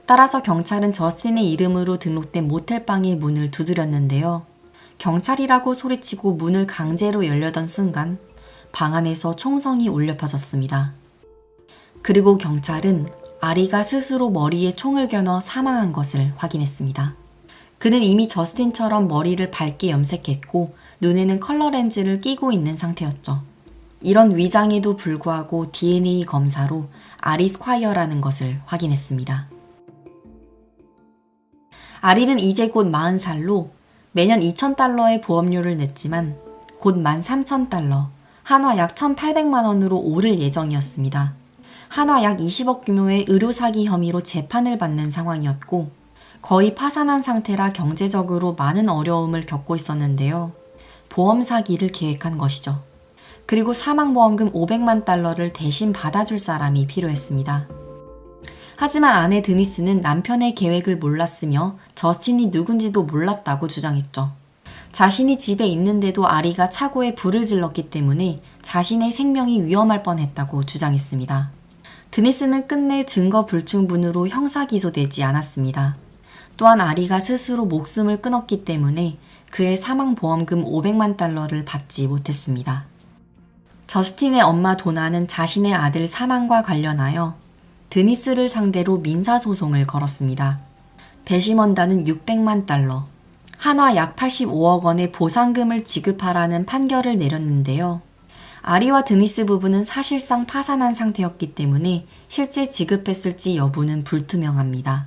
따라서 경찰은 저스틴의 이름으로 등록된 모텔방의 문을 두드렸는데요. 경찰이라고 소리치고 문을 강제로 열려던 순간 방 안에서 총성이 울려 퍼졌습니다. 그리고 경찰은 아리가 스스로 머리에 총을 겨눠 사망한 것을 확인했습니다. 그는 이미 저스틴처럼 머리를 밝게 염색했고 눈에는 컬러 렌즈를 끼고 있는 상태였죠. 이런 위장에도 불구하고 DNA 검사로 아리 스콰이어라는 것을 확인했습니다. 아리는 이제 곧 40살로 매년 $2,000의 보험료를 냈지만 곧 $13,000, 한화 약 1,800만 원으로 오를 예정이었습니다. 한화 약 20억 규모의 의료 사기 혐의로 재판을 받는 상황이었고 거의 파산한 상태라 경제적으로 많은 어려움을 겪고 있었는데요. 보험 사기를 계획한 것이죠. 그리고 사망보험금 $500만 대신 받아줄 사람이 필요했습니다. 하지만 아내 드니스는 남편의 계획을 몰랐으며 저스틴이 누군지도 몰랐다고 주장했죠. 자신이 집에 있는데도 아리가 차고에 불을 질렀기 때문에 자신의 생명이 위험할 뻔했다고 주장했습니다. 드니스는 끝내 증거 불충분으로 형사 기소되지 않았습니다. 또한 아리가 스스로 목숨을 끊었기 때문에 그의 사망보험금 500만 달러를 받지 못했습니다. 저스틴의 엄마 도나는 자신의 아들 사망과 관련하여 드니스를 상대로 민사소송을 걸었습니다. 배심원단은 600만 달러, 한화 약 85억 원의 보상금을 지급하라는 판결을 내렸는데요. 아리와 드니스 부부는 사실상 파산한 상태였기 때문에 실제 지급했을지 여부는 불투명합니다.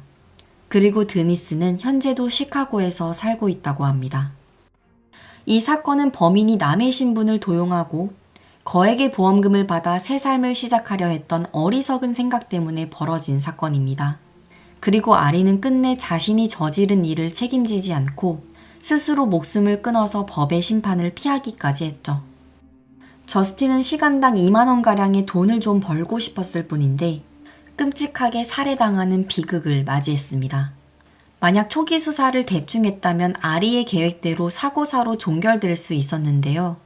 그리고 드니스는 현재도 시카고에서 살고 있다고 합니다. 이 사건은 범인이 남의 신분을 도용하고 거액의 보험금을 받아 새 삶을 시작하려 했던 어리석은 생각 때문에 벌어진 사건입니다. 그리고 아리는 끝내 자신이 저지른 일을 책임지지 않고 스스로 목숨을 끊어서 법의 심판을 피하기까지 했죠. 저스틴은 시간당 2만 원가량의 돈을 좀 벌고 싶었을 뿐인데 끔찍하게 살해당하는 비극을 맞이했습니다. 만약 초기 수사를 대충 했다면 아리의 계획대로 사고사로 종결될 수 있었는데요.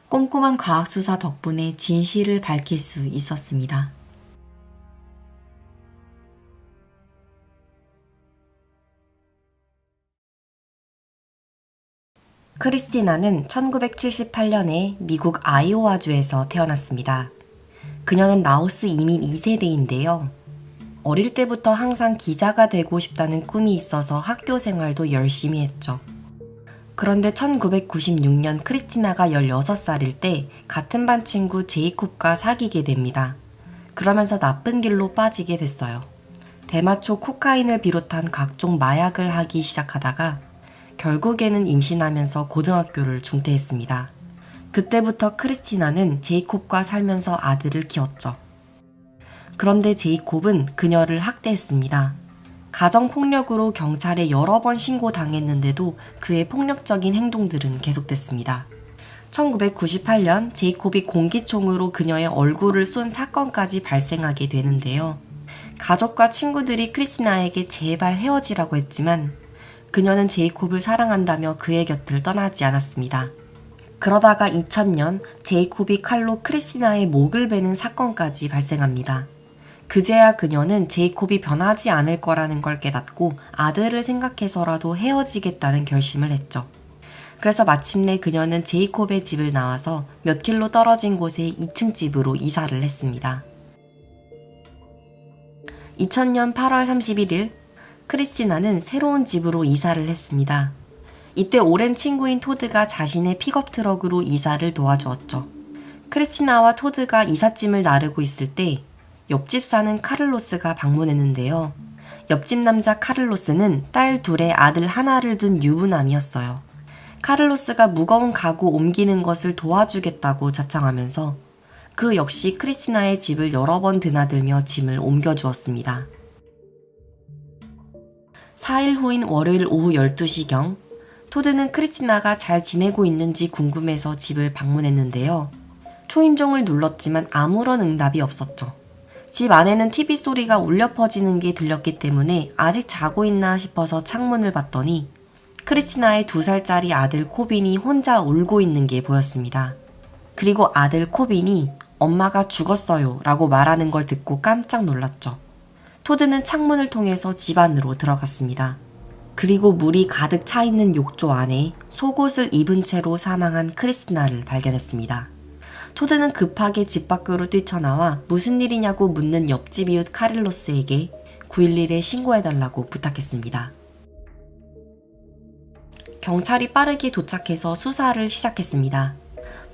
꼼꼼한 과학수사 덕분에 진실을 밝힐 수 있었습니다. 크리스티나는 1978년에 미국 아이오와주에서 태어났습니다. 그녀는 라오스 이민 2세대인데요. 어릴 때부터 항상 기자가 되고 싶다는 꿈이 있어서 학교 생활도 열심히 했죠. 그런데 1996년 크리스티나가 16살일 때 같은 반 친구 제이콥과 사귀게 됩니다. 그러면서 나쁜 길로 빠지게 됐어요. 대마초 코카인을 비롯한 각종 마약을 하기 시작하다가 결국에는 임신하면서 고등학교를 중퇴했습니다. 그때부터 크리스티나는 제이콥과 살면서 아들을 키웠죠. 그런데 제이콥은 그녀를 학대했습니다. 가정폭력으로 경찰에 여러 번 신고당했는데도 그의 폭력적인 행동들은 계속됐습니다. 1998년 제이콥이 공기총으로 그녀의 얼굴을 쏜 사건까지 발생하게 되는데요. 가족과 친구들이 크리스티나에게 제발 헤어지라고 했지만 그녀는 제이콥을 사랑한다며 그의 곁을 떠나지 않았습니다. 그러다가 2000년 제이콥이 칼로 크리스티나의 목을 베는 사건까지 발생합니다. 그제야 그녀는 제이콥이 변하지 않을 거라는 걸 깨닫고 아들을 생각해서라도 헤어지겠다는 결심을 했죠. 그래서 마침내 그녀는 제이콥의 집을 나와서 몇 킬로 떨어진 곳에 2층 집으로 이사를 했습니다. 2000년 8월 31일 크리스티나는 새로운 집으로 이사를 했습니다. 이때 오랜 친구인 토드가 자신의 픽업 트럭으로 이사를 도와주었죠. 크리스티나와 토드가 이삿짐을 나르고 있을 때 옆집 사는 카를로스가 방문했는데요. 옆집 남자 카를로스는 딸 둘에 아들 하나를 둔 유부남이었어요. 카를로스가 무거운 가구 옮기는 것을 도와주겠다고 자청하면서 그 역시 크리스티나의 집을 여러 번 드나들며 짐을 옮겨주었습니다. 4일 후인 월요일 오후 12시경 토드는 크리스티나가 잘 지내고 있는지 궁금해서 집을 방문했는데요. 초인종을 눌렀지만 아무런 응답이 없었죠. 집 안에는 TV 소리가 울려 퍼지는 게 들렸기 때문에 아직 자고 있나 싶어서 창문을 봤더니 크리스티나의 2살짜리 아들 코빈이 혼자 울고 있는 게 보였습니다. 그리고 아들 코빈이 엄마가 죽었어요 라고 말하는 걸 듣고 깜짝 놀랐죠. 토드는 창문을 통해서 집 안으로 들어갔습니다. 그리고 물이 가득 차 있는 욕조 안에 속옷을 입은 채로 사망한 크리스티나를 발견했습니다. 토드는 급하게 집 밖으로 뛰쳐나와 무슨 일이냐고 묻는 옆집 이웃 카를로스에게 911에 신고해달라고 부탁했습니다. 경찰이 빠르게 도착해서 수사를 시작했습니다.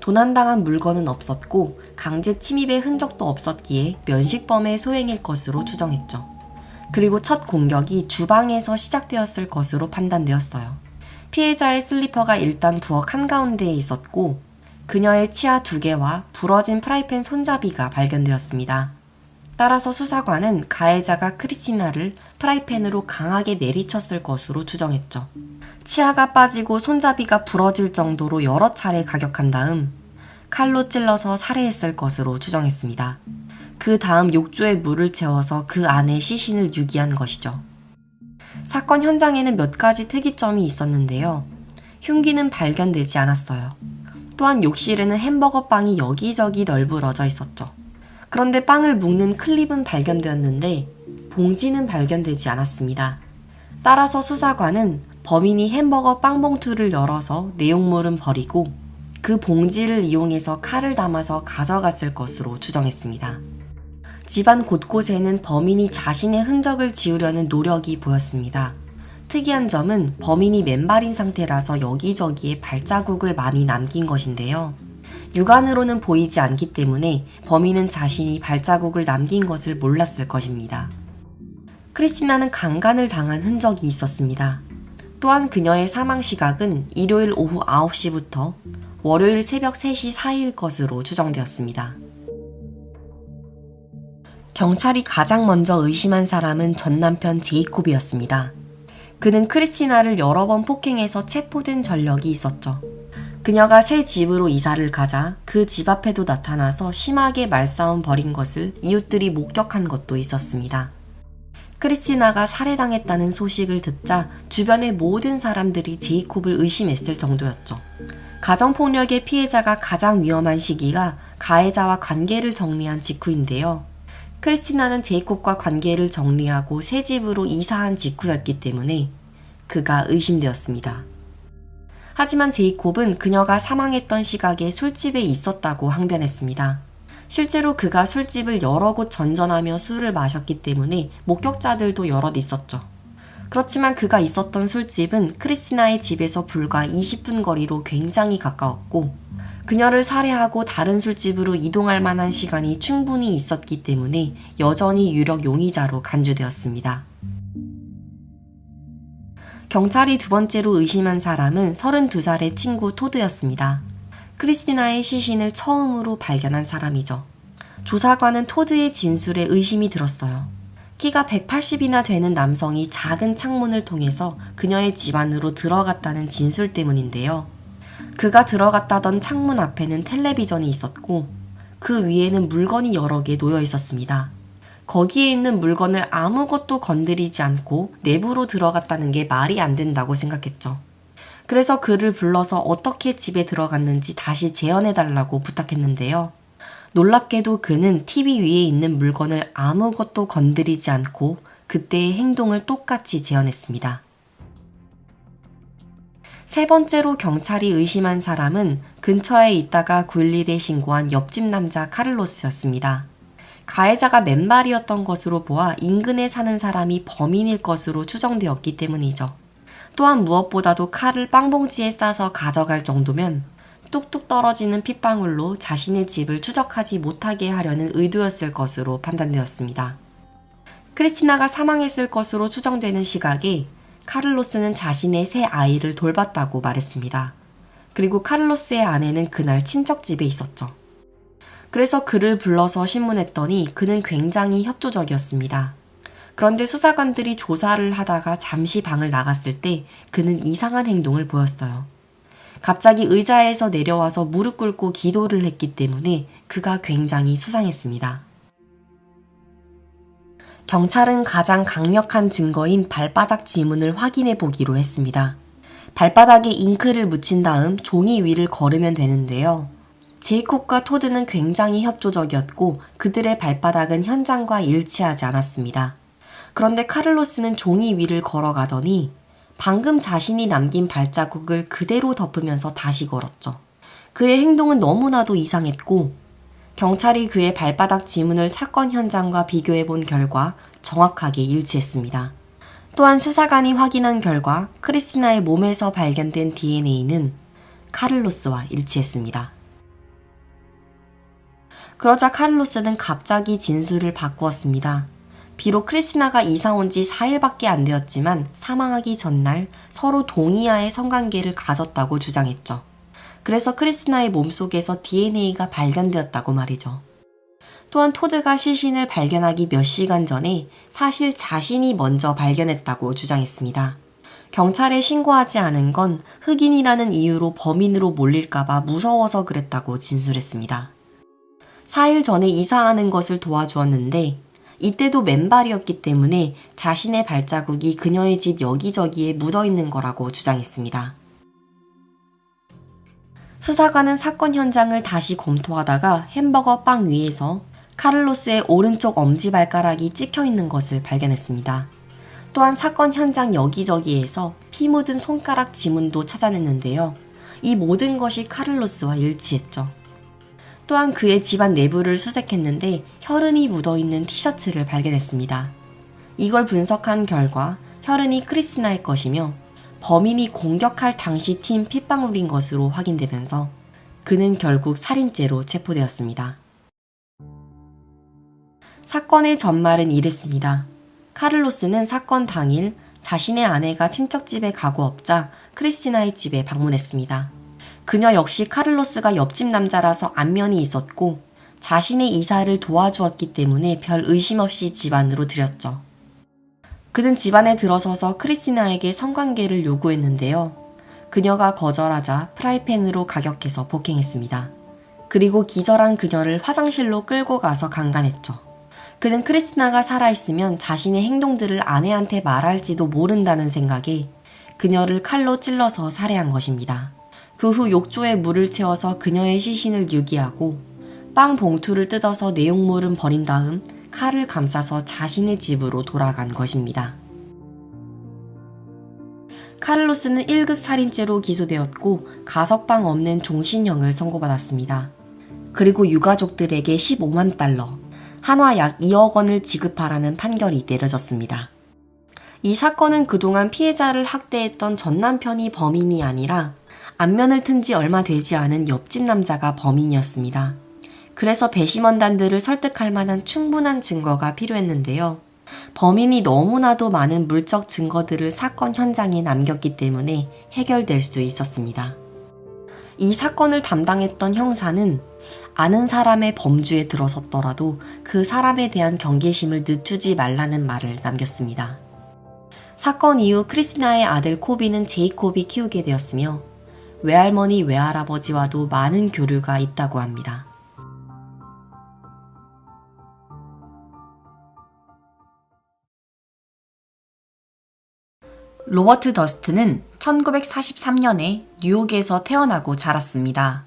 도난당한 물건은 없었고 강제 침입의 흔적도 없었기에 면식범의 소행일 것으로 추정했죠. 그리고 첫 공격이 주방에서 시작되었을 것으로 판단되었어요. 피해자의 슬리퍼가 일단 부엌 한가운데에 있었고 그녀의 치아 2개와 부러진 프라이팬 손잡이가 발견되었습니다. 따라서 수사관은 가해자가 크리스티나를 프라이팬으로 강하게 내리쳤을 것으로 추정했죠. 치아가 빠지고 손잡이가 부러질 정도로 여러 차례 가격한 다음 칼로 찔러서 살해했을 것으로 추정했습니다. 그 다음 욕조에 물을 채워서 그 안에 시신을 유기한 것이죠. 사건 현장에는 몇 가지 특이점이 있었는데요. 흉기는 발견되지 않았어요. 또한 욕실에는 햄버거 빵이 여기저기 널브러져 있었죠. 그런데 빵을 묶는 클립은 발견되었는데 봉지는 발견되지 않았습니다. 따라서 수사관은 범인이 햄버거 빵 봉투를 열어서 내용물은 버리고 그 봉지를 이용해서 칼을 담아서 가져갔을 것으로 추정했습니다. 집안 곳곳에는 범인이 자신의 흔적을 지우려는 노력이 보였습니다. 특이한 점은 범인이 맨발인 상태라서 여기저기에 발자국을 많이 남긴 것인데요. 육안으로는 보이지 않기 때문에 범인은 자신이 발자국을 남긴 것을 몰랐을 것입니다. 크리스티나는 강간을 당한 흔적이 있었습니다. 또한 그녀의 사망 시각은 일요일 오후 9시부터 월요일 새벽 3시 사이일 것으로 추정되었습니다. 경찰이 가장 먼저 의심한 사람은 전 남편 제이콥이었습니다. 그는 크리스티나를 여러 번 폭행해서 체포된 전력이 있었죠. 그녀가 새 집으로 이사를 가자 그 집 앞에도 나타나서 심하게 말싸움 벌인 것을 이웃들이 목격한 것도 있었습니다. 크리스티나가 살해당했다는 소식을 듣자 주변의 모든 사람들이 제이콥을 의심했을 정도였죠. 가정폭력의 피해자가 가장 위험한 시기가 가해자와 관계를 정리한 직후인데요. 크리스티나는 제이콥과 관계를 정리하고 새 집으로 이사한 직후였기 때문에 그가 의심되었습니다. 하지만 제이콥은 그녀가 사망했던 시각에 술집에 있었다고 항변했습니다. 실제로 그가 술집을 여러 곳 전전하며 술을 마셨기 때문에 목격자들도 여럿 있었죠. 그렇지만 그가 있었던 술집은 크리스티나의 집에서 불과 20분 거리로 굉장히 가까웠고 그녀를 살해하고 다른 술집으로 이동할 만한 시간이 충분히 있었기 때문에 여전히 유력 용의자로 간주되었습니다. 경찰이 두 번째로 의심한 사람은 32살의 친구 토드였습니다. 크리스티나의 시신을 처음으로 발견한 사람이죠. 조사관은 토드의 진술에 의심이 들었어요. 키가 180이나 되는 남성이 작은 창문을 통해서 그녀의 집 안으로 들어갔다는 진술 때문인데요. 그가 들어갔다던 창문 앞에는 텔레비전이 있었고 그 위에는 물건이 여러 개 놓여 있었습니다. 거기에 있는 물건을 아무것도 건드리지 않고 내부로 들어갔다는 게 말이 안 된다고 생각했죠. 그래서 그를 불러서 어떻게 집에 들어갔는지 다시 재현해달라고 부탁했는데요. 놀랍게도 그는 TV 위에 있는 물건을 아무것도 건드리지 않고 그때의 행동을 똑같이 재현했습니다. 세 번째로 경찰이 의심한 사람은 근처에 있다가 911에 신고한 옆집 남자 카를로스였습니다. 가해자가 맨발이었던 것으로 보아 인근에 사는 사람이 범인일 것으로 추정되었기 때문이죠. 또한 무엇보다도 칼을 빵봉지에 싸서 가져갈 정도면 뚝뚝 떨어지는 핏방울로 자신의 집을 추적하지 못하게 하려는 의도였을 것으로 판단되었습니다. 크리스티나가 사망했을 것으로 추정되는 시각에 카를로스는 자신의 새 아이를 돌봤다고 말했습니다. 그리고 카를로스의 아내는 그날 친척집에 있었죠. 그래서 그를 불러서 신문했더니 그는 굉장히 협조적이었습니다. 그런데 수사관들이 조사를 하다가 잠시 방을 나갔을 때 그는 이상한 행동을 보였어요. 갑자기 의자에서 내려와서 무릎 꿇고 기도를 했기 때문에 그가 굉장히 수상했습니다. 경찰은 가장 강력한 증거인 발바닥 지문을 확인해 보기로 했습니다. 발바닥에 잉크를 묻힌 다음 종이 위를 걸으면 되는데요. 제이콥과 토드는 굉장히 협조적이었고 그들의 발바닥은 현장과 일치하지 않았습니다. 그런데 카를로스는 종이 위를 걸어가더니 방금 자신이 남긴 발자국을 그대로 덮으면서 다시 걸었죠. 그의 행동은 너무나도 이상했고 경찰이 그의 발바닥 지문을 사건 현장과 비교해 본 결과 정확하게 일치했습니다. 또한 수사관이 확인한 결과 크리스티나의 몸에서 발견된 DNA는 카를로스와 일치했습니다. 그러자 카를로스는 갑자기 진술을 바꾸었습니다. 비록 크리스티나가 이사 온 지 4일밖에 안 되었지만 사망하기 전날 서로 동의하에 성관계를 가졌다고 주장했죠. 그래서 크리스티나의 몸속에서 DNA가 발견되었다고 말이죠. 또한 토드가 시신을 발견하기 몇 시간 전에 사실 자신이 먼저 발견했다고 주장했습니다. 경찰에 신고하지 않은 건 흑인이라는 이유로 범인으로 몰릴까봐 무서워서 그랬다고 진술했습니다. 4일 전에 이사하는 것을 도와주었는데 이때도 맨발이었기 때문에 자신의 발자국이 그녀의 집 여기저기에 묻어있는 거라고 주장했습니다. 수사관은 사건 현장을 다시 검토하다가 햄버거 빵 위에서 카를로스의 오른쪽 엄지발가락이 찍혀 있는 것을 발견했습니다. 또한 사건 현장 여기저기에서 피 묻은 손가락 지문도 찾아냈는데요. 이 모든 것이 카를로스와 일치했죠. 또한 그의 집안 내부를 수색했는데 혈흔이 묻어있는 티셔츠를 발견했습니다. 이걸 분석한 결과 혈흔이 크리스나의 것이며 범인이 공격할 당시 튄 핏방울인 것으로 확인되면서 그는 결국 살인죄로 체포되었습니다. 사건의 전말은 이랬습니다. 카를로스는 사건 당일 자신의 아내가 친척집에 가고 없자 크리스티나의 집에 방문했습니다. 그녀 역시 카를로스가 옆집 남자라서 안면이 있었고 자신의 이사를 도와주었기 때문에 별 의심 없이 집 안으로 들였죠. 그는 집 안에 들어서서 크리스티나에게 성관계를 요구했는데요. 그녀가 거절하자 프라이팬으로 가격해서 폭행했습니다. 그리고 기절한 그녀를 화장실로 끌고 가서 강간했죠. 그는 크리스티나가 살아있으면 자신의 행동들을 아내한테 말할지도 모른다는 생각에 그녀를 칼로 찔러서 살해한 것입니다. 그 후 욕조에 물을 채워서 그녀의 시신을 유기하고 빵 봉투를 뜯어서 내용물은 버린 다음 칼을 감싸서 자신의 집으로 돌아간 것입니다. 카를로스는 1급 살인죄로 기소되었고 가석방 없는 종신형을 선고받았습니다. 그리고 유가족들에게 15만 달러, 한화 약 2억 원을 지급하라는 판결이 내려졌습니다. 이 사건은 그동안 피해자를 학대했던 전 남편이 범인이 아니라 안면을 튼 지 얼마 되지 않은 옆집 남자가 범인이었습니다. 그래서 배심원단들을 설득할 만한 충분한 증거가 필요했는데요. 범인이 너무나도 많은 물적 증거들을 사건 현장에 남겼기 때문에 해결될 수 있었습니다. 이 사건을 담당했던 형사는 아는 사람의 범주에 들어섰더라도 그 사람에 대한 경계심을 늦추지 말라는 말을 남겼습니다. 사건 이후 크리스티나의 아들 코비는 제이콥이 키우게 되었으며 외할머니, 외할아버지와도 많은 교류가 있다고 합니다. 로버트 더스트는 1943년에 뉴욕에서 태어나고 자랐습니다.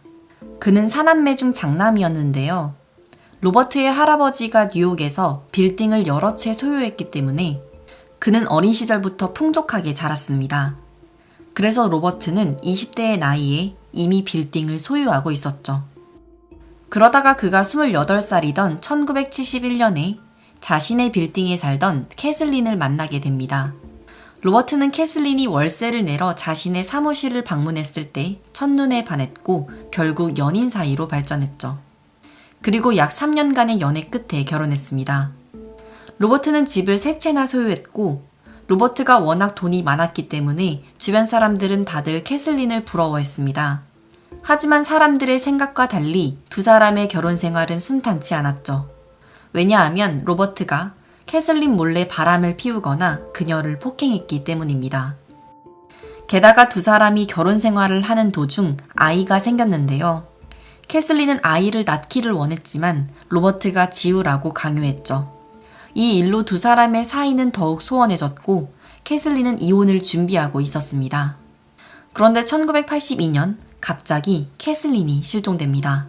그는 사남매 중 장남이었는데요. 로버트의 할아버지가 뉴욕에서 빌딩을 여러 채 소유했기 때문에 그는 어린 시절부터 풍족하게 자랐습니다. 그래서 로버트는 20대의 나이에 이미 빌딩을 소유하고 있었죠. 그러다가 그가 28살이던 1971년에 자신의 빌딩에 살던 캐슬린을 만나게 됩니다. 로버트는 캐슬린이 월세를 내러 자신의 사무실을 방문했을 때 첫눈에 반했고 결국 연인 사이로 발전했죠. 그리고 약 3년간의 연애 끝에 결혼했습니다. 로버트는 집을 3채나 소유했고 로버트가 워낙 돈이 많았기 때문에 주변 사람들은 다들 캐슬린을 부러워했습니다. 하지만 사람들의 생각과 달리 두 사람의 결혼 생활은 순탄치 않았죠. 왜냐하면 로버트가 캐슬린 몰래 바람을 피우거나 그녀를 폭행했기 때문입니다. 게다가 두 사람이 결혼 생활을 하는 도중 아이가 생겼는데요. 캐슬린은 아이를 낳기를 원했지만 로버트가 지우라고 강요했죠. 이 일로 두 사람의 사이는 더욱 소원해졌고 캐슬린은 이혼을 준비하고 있었습니다. 그런데 1982년 갑자기 캐슬린이 실종됩니다.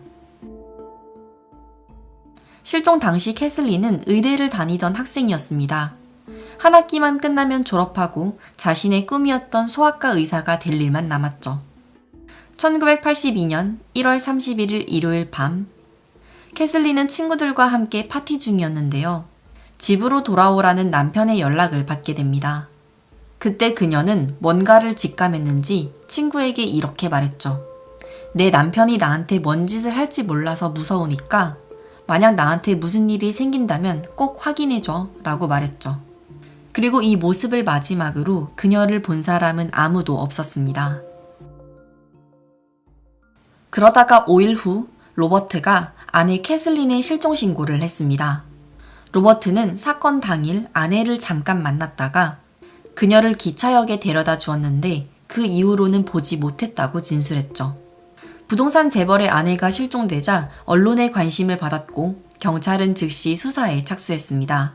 실종 당시 캐슬린은 의대를 다니던 학생이었습니다. 한 학기만 끝나면 졸업하고 자신의 꿈이었던 소아과 의사가 될 일만 남았죠. 1982년 1월 31일 일요일 밤, 캐슬린은 친구들과 함께 파티 중이었는데요. 집으로 돌아오라는 남편의 연락을 받게 됩니다. 그때 그녀는 뭔가를 직감했는지 친구에게 이렇게 말했죠. 내 남편이 나한테 뭔 짓을 할지 몰라서 무서우니까 만약 나한테 무슨 일이 생긴다면 꼭 확인해줘 라고 말했죠. 그리고 이 모습을 마지막으로 그녀를 본 사람은 아무도 없었습니다. 그러다가 5일 후 로버트가 아내 캐슬린의 실종 신고를 했습니다. 로버트는 사건 당일 아내를 잠깐 만났다가 그녀를 기차역에 데려다 주었는데 그 이후로는 보지 못했다고 진술했죠. 부동산 재벌의 아내가 실종되자 언론의 관심을 받았고 경찰은 즉시 수사에 착수했습니다.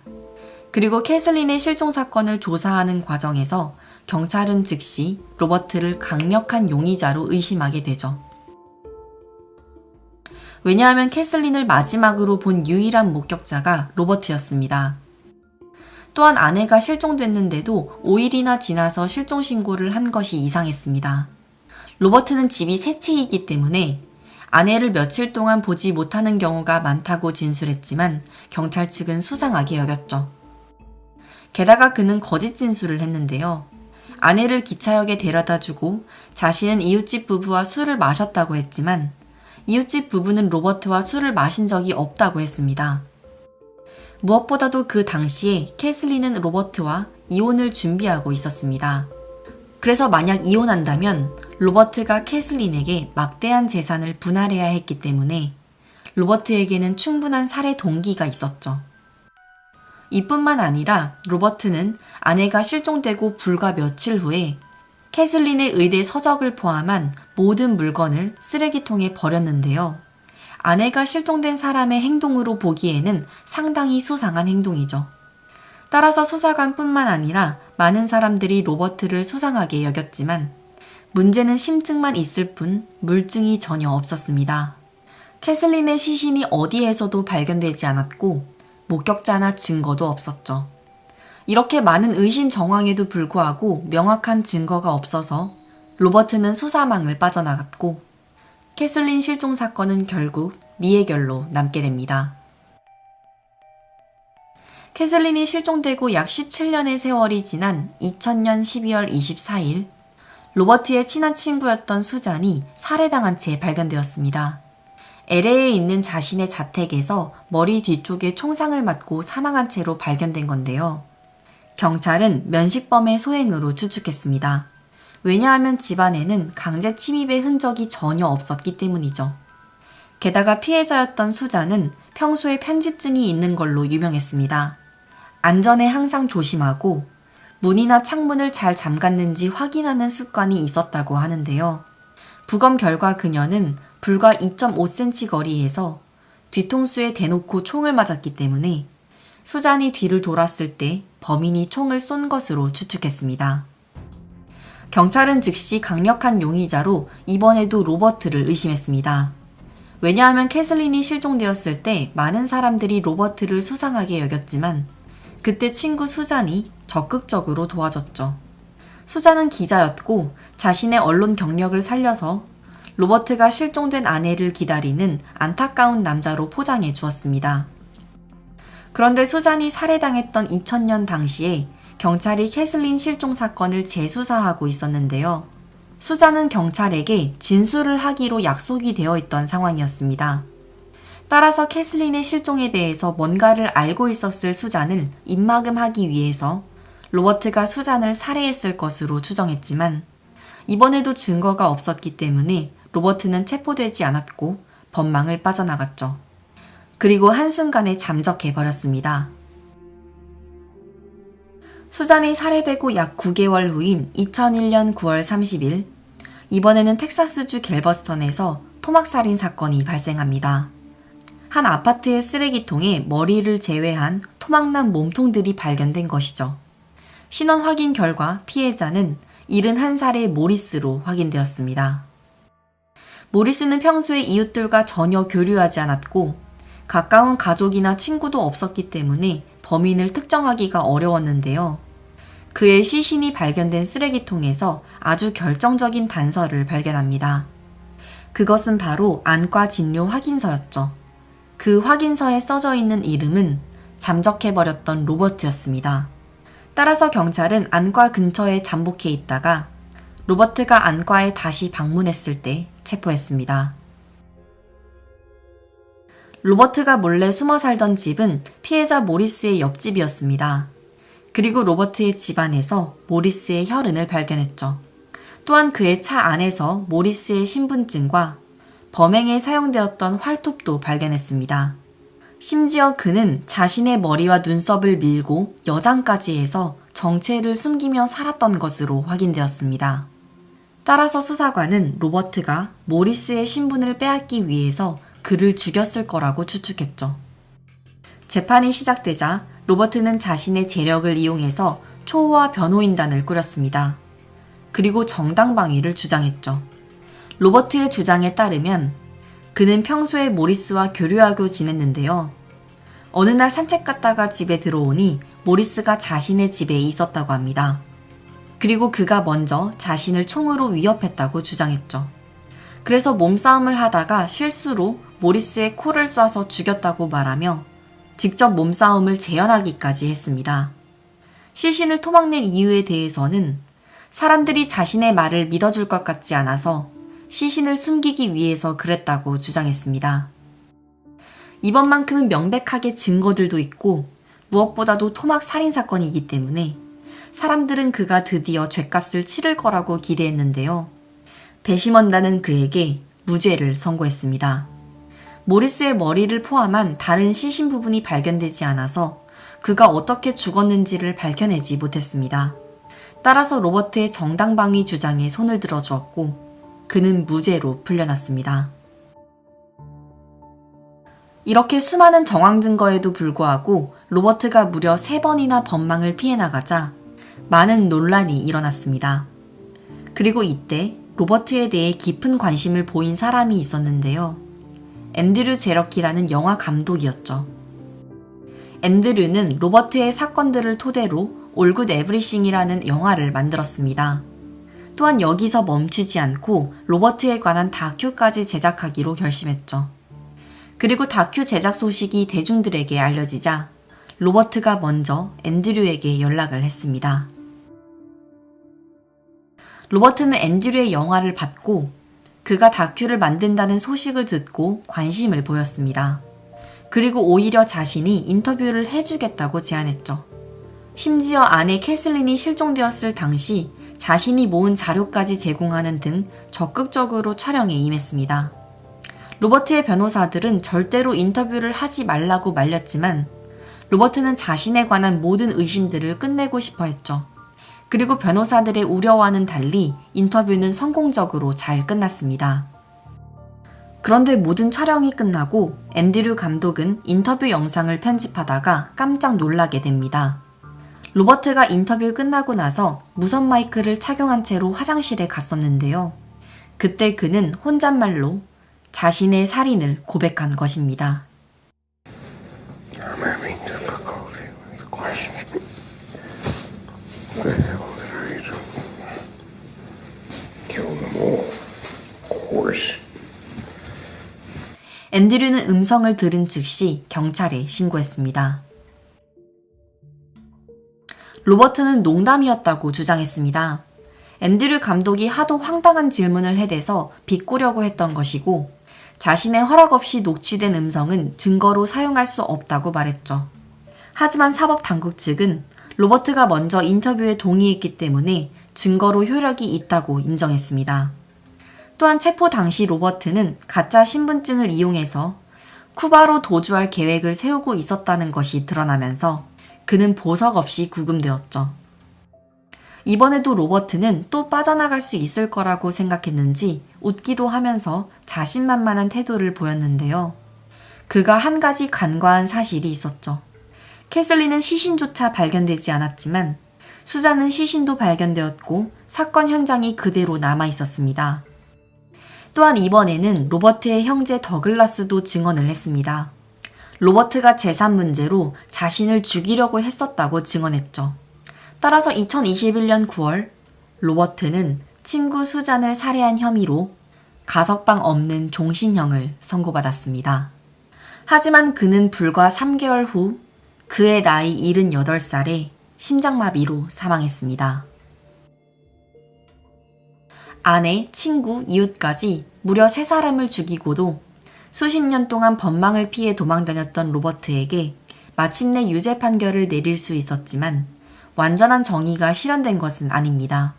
그리고 캐슬린의 실종 사건을 조사하는 과정에서 경찰은 즉시 로버트를 강력한 용의자로 의심하게 되죠. 왜냐하면 캐슬린을 마지막으로 본 유일한 목격자가 로버트였습니다. 또한 아내가 실종됐는데도 5일이나 지나서 실종 신고를 한 것이 이상했습니다. 로버트는 집이 세 채이기 때문에 아내를 며칠 동안 보지 못하는 경우가 많다고 진술했지만 경찰 측은 수상하게 여겼죠. 게다가 그는 거짓 진술을 했는데요. 아내를 기차역에 데려다주고 자신은 이웃집 부부와 술을 마셨다고 했지만 이웃집 부부는 로버트와 술을 마신 적이 없다고 했습니다. 무엇보다도 그 당시에 캐슬린은 로버트와 이혼을 준비하고 있었습니다. 그래서 만약 이혼한다면 로버트가 캐슬린에게 막대한 재산을 분할해야 했기 때문에 로버트에게는 충분한 살해 동기가 있었죠. 이뿐만 아니라 로버트는 아내가 실종되고 불과 며칠 후에 캐슬린의 의대 서적을 포함한 모든 물건을 쓰레기통에 버렸는데요. 아내가 실종된 사람의 행동으로 보기에는 상당히 수상한 행동이죠. 따라서 수사관뿐만 아니라 많은 사람들이 로버트를 수상하게 여겼지만 문제는 심증만 있을 뿐 물증이 전혀 없었습니다. 캐슬린의 시신이 어디에서도 발견되지 않았고 목격자나 증거도 없었죠. 이렇게 많은 의심 정황에도 불구하고 명확한 증거가 없어서 로버트는 수사망을 빠져나갔고 캐슬린 실종 사건은 결국 미해결로 남게 됩니다. 캐슬린이 실종되고 약 17년의 세월이 지난 2000년 12월 24일 로버트의 친한 친구였던 수잔이 살해당한 채 발견되었습니다. LA에 있는 자신의 자택에서 머리 뒤쪽에 총상을 맞고 사망한 채로 발견된 건데요. 경찰은 면식범의 소행으로 추측했습니다. 왜냐하면 집안에는 강제 침입의 흔적이 전혀 없었기 때문이죠. 게다가 피해자였던 수잔은 평소에 편집증이 있는 걸로 유명했습니다. 안전에 항상 조심하고 문이나 창문을 잘 잠갔는지 확인하는 습관이 있었다고 하는데요. 부검 결과 그녀는 불과 2.5cm 거리에서 뒤통수에 대놓고 총을 맞았기 때문에 수잔이 뒤를 돌았을 때 범인이 총을 쏜 것으로 추측했습니다. 경찰은 즉시 강력한 용의자로 이번에도 로버트를 의심했습니다. 왜냐하면 캐슬린이 실종되었을 때 많은 사람들이 로버트를 수상하게 여겼지만 그때 친구 수잔이 적극적으로 도와줬죠. 수잔은 기자였고 자신의 언론 경력을 살려서 로버트가 실종된 아내를 기다리는 안타까운 남자로 포장해 주었습니다. 그런데 수잔이 살해당했던 2000년 당시에 경찰이 캐슬린 실종 사건을 재수사하고 있었는데요. 수잔은 경찰에게 진술을 하기로 약속이 되어 있던 상황이었습니다. 따라서 캐슬린의 실종에 대해서 뭔가를 알고 있었을 수잔을 입막음하기 위해서 로버트가 수잔을 살해했을 것으로 추정했지만 이번에도 증거가 없었기 때문에 로버트는 체포되지 않았고 법망을 빠져나갔죠. 그리고 한순간에 잠적해버렸습니다. 수잔이 살해되고 약 9개월 후인 2001년 9월 30일, 이번에는 텍사스주 갤버스턴에서 토막살인 사건이 발생합니다. 한 아파트의 쓰레기통에 머리를 제외한 토막난 몸통들이 발견된 것이죠. 신원 확인 결과 피해자는 71살의 모리스로 확인되었습니다. 모리스는 평소에 이웃들과 전혀 교류하지 않았고 가까운 가족이나 친구도 없었기 때문에 범인을 특정하기가 어려웠는데요. 그의 시신이 발견된 쓰레기통에서 아주 결정적인 단서를 발견합니다. 그것은 바로 안과 진료 확인서였죠. 그 확인서에 써져 있는 이름은 잠적해버렸던 로버트였습니다. 따라서 경찰은 안과 근처에 잠복해 있다가 로버트가 안과에 다시 방문했을 때 체포했습니다. 로버트가 몰래 숨어 살던 집은 피해자 모리스의 옆집이었습니다. 그리고 로버트의 집안에서 모리스의 혈흔을 발견했죠. 또한 그의 차 안에서 모리스의 신분증과 범행에 사용되었던 활톱도 발견했습니다. 심지어 그는 자신의 머리와 눈썹을 밀고 여장까지 해서 정체를 숨기며 살았던 것으로 확인되었습니다. 따라서 수사관은 로버트가 모리스의 신분을 빼앗기 위해서 그를 죽였을 거라고 추측했죠. 재판이 시작되자 로버트는 자신의 재력을 이용해서 초호화 변호인단을 꾸렸습니다. 그리고 정당방위를 주장했죠. 로버트의 주장에 따르면 그는 평소에 모리스와 교류하고 지냈는데요. 어느 날 산책 갔다가 집에 들어오니 모리스가 자신의 집에 있었다고 합니다. 그리고 그가 먼저 자신을 총으로 위협했다고 주장했죠. 그래서 몸싸움을 하다가 실수로 모리스의 코를 쏴서 죽였다고 말하며 직접 몸싸움을 재현하기까지 했습니다. 시신을 토막낸 이유에 대해서는 사람들이 자신의 말을 믿어줄 것 같지 않아서 시신을 숨기기 위해서 그랬다고 주장했습니다. 이번만큼은 명백하게 증거들도 있고 무엇보다도 토막 살인 사건이기 때문에 사람들은 그가 드디어 죗값을 치를 거라고 기대했는데요. 배심원단은 그에게 무죄를 선고했습니다. 모리스의 머리를 포함한 다른 시신 부분이 발견되지 않아서 그가 어떻게 죽었는지를 밝혀내지 못했습니다. 따라서 로버트의 정당방위 주장에 손을 들어주었고 그는 무죄로 풀려났습니다. 이렇게 수많은 정황 증거에도 불구하고 로버트가 무려 3번이나 법망을 피해 나가자 많은 논란이 일어났습니다. 그리고 이때 로버트에 대해 깊은 관심을 보인 사람이 있었는데요. 앤드류 제러키라는 영화 감독이었죠. 앤드류는 로버트의 사건들을 토대로 All Good Everything이라는 영화를 만들었습니다. 또한 여기서 멈추지 않고 로버트에 관한 다큐까지 제작하기로 결심했죠. 그리고 다큐 제작 소식이 대중들에게 알려지자 로버트가 먼저 앤드류에게 연락을 했습니다. 로버트는 앤드류의 영화를 받고 그가 다큐를 만든다는 소식을 듣고 관심을 보였습니다. 그리고 오히려 자신이 인터뷰를 해주겠다고 제안했죠. 심지어 아내 캐슬린이 실종되었을 당시 자신이 모은 자료까지 제공하는 등 적극적으로 촬영에 임했습니다. 로버트의 변호사들은 절대로 인터뷰를 하지 말라고 말렸지만 로버트는 자신에 관한 모든 의심들을 끝내고 싶어 했죠. 그리고 변호사들의 우려와는 달리 인터뷰는 성공적으로 잘 끝났습니다. 그런데 모든 촬영이 끝나고 앤드류 감독은 인터뷰 영상을 편집하다가 깜짝 놀라게 됩니다. 로버트가 인터뷰 끝나고 나서 무선 마이크를 착용한 채로 화장실에 갔었는데요. 그때 그는 혼잣말로 자신의 살인을 고백한 것입니다. I'm having difficulty with the question. What the hell did I do? Kill them all. Of course. 앤드류는 음성을 들은 즉시 경찰에 신고했습니다. 로버트는 농담이었다고 주장했습니다. 앤드류 감독이 하도 황당한 질문을 해대서 비꼬려고 했던 것이고 자신의 허락 없이 녹취된 음성은 증거로 사용할 수 없다고 말했죠. 하지만 사법당국 측은 로버트가 먼저 인터뷰에 동의했기 때문에 증거로 효력이 있다고 인정했습니다. 또한 체포 당시 로버트는 가짜 신분증을 이용해서 쿠바로 도주할 계획을 세우고 있었다는 것이 드러나면서 그는 보석 없이 구금되었죠. 이번에도 로버트는 또 빠져나갈 수 있을 거라고 생각했는지 웃기도 하면서 자신만만한 태도를 보였는데요. 그가 한 가지 간과한 사실이 있었죠. 캐슬린은 시신조차 발견되지 않았지만 수잔은 시신도 발견되었고 사건 현장이 그대로 남아 있었습니다. 또한 이번에는 로버트의 형제 더글라스도 증언을 했습니다. 로버트가 재산 문제로 자신을 죽이려고 했었다고 증언했죠. 따라서 2021년 9월 로버트는 친구 수잔을 살해한 혐의로 가석방 없는 종신형을 선고받았습니다. 하지만 그는 불과 3개월 후 그의 나이 78살에 심장마비로 사망했습니다. 아내, 친구, 이웃까지 무려 3사람을 죽이고도 수십 년 동안 법망을 피해 도망다녔던 로버트에게 마침내 유죄 판결을 내릴 수 있었지만 완전한 정의가 실현된 것은 아닙니다.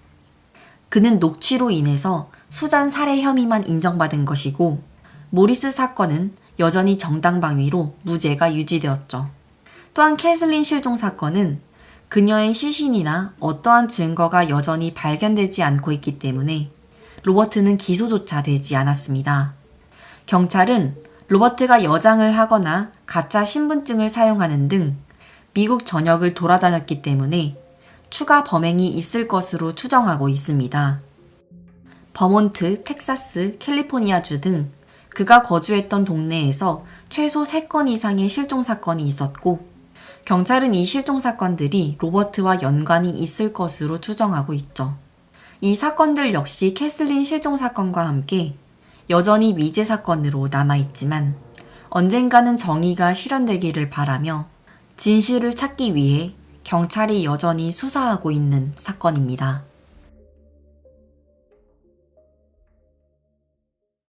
그는 녹취로 인해서 수잔 살해 혐의만 인정받은 것이고 모리스 사건은 여전히 정당방위로 무죄가 유지되었죠. 또한 캐슬린 실종 사건은 그녀의 시신이나 어떠한 증거가 여전히 발견되지 않고 있기 때문에 로버트는 기소조차 되지 않았습니다. 경찰은 로버트가 여장을 하거나 가짜 신분증을 사용하는 등 미국 전역을 돌아다녔기 때문에 추가 범행이 있을 것으로 추정하고 있습니다. 버몬트, 텍사스, 캘리포니아주 등 그가 거주했던 동네에서 최소 3건 이상의 실종 사건이 있었고, 경찰은 이 실종 사건들이 로버트와 연관이 있을 것으로 추정하고 있죠. 이 사건들 역시 캐슬린 실종 사건과 함께 여전히 미제 사건으로 남아있지만 언젠가는 정의가 실현되기를 바라며 진실을 찾기 위해 경찰이 여전히 수사하고 있는 사건입니다.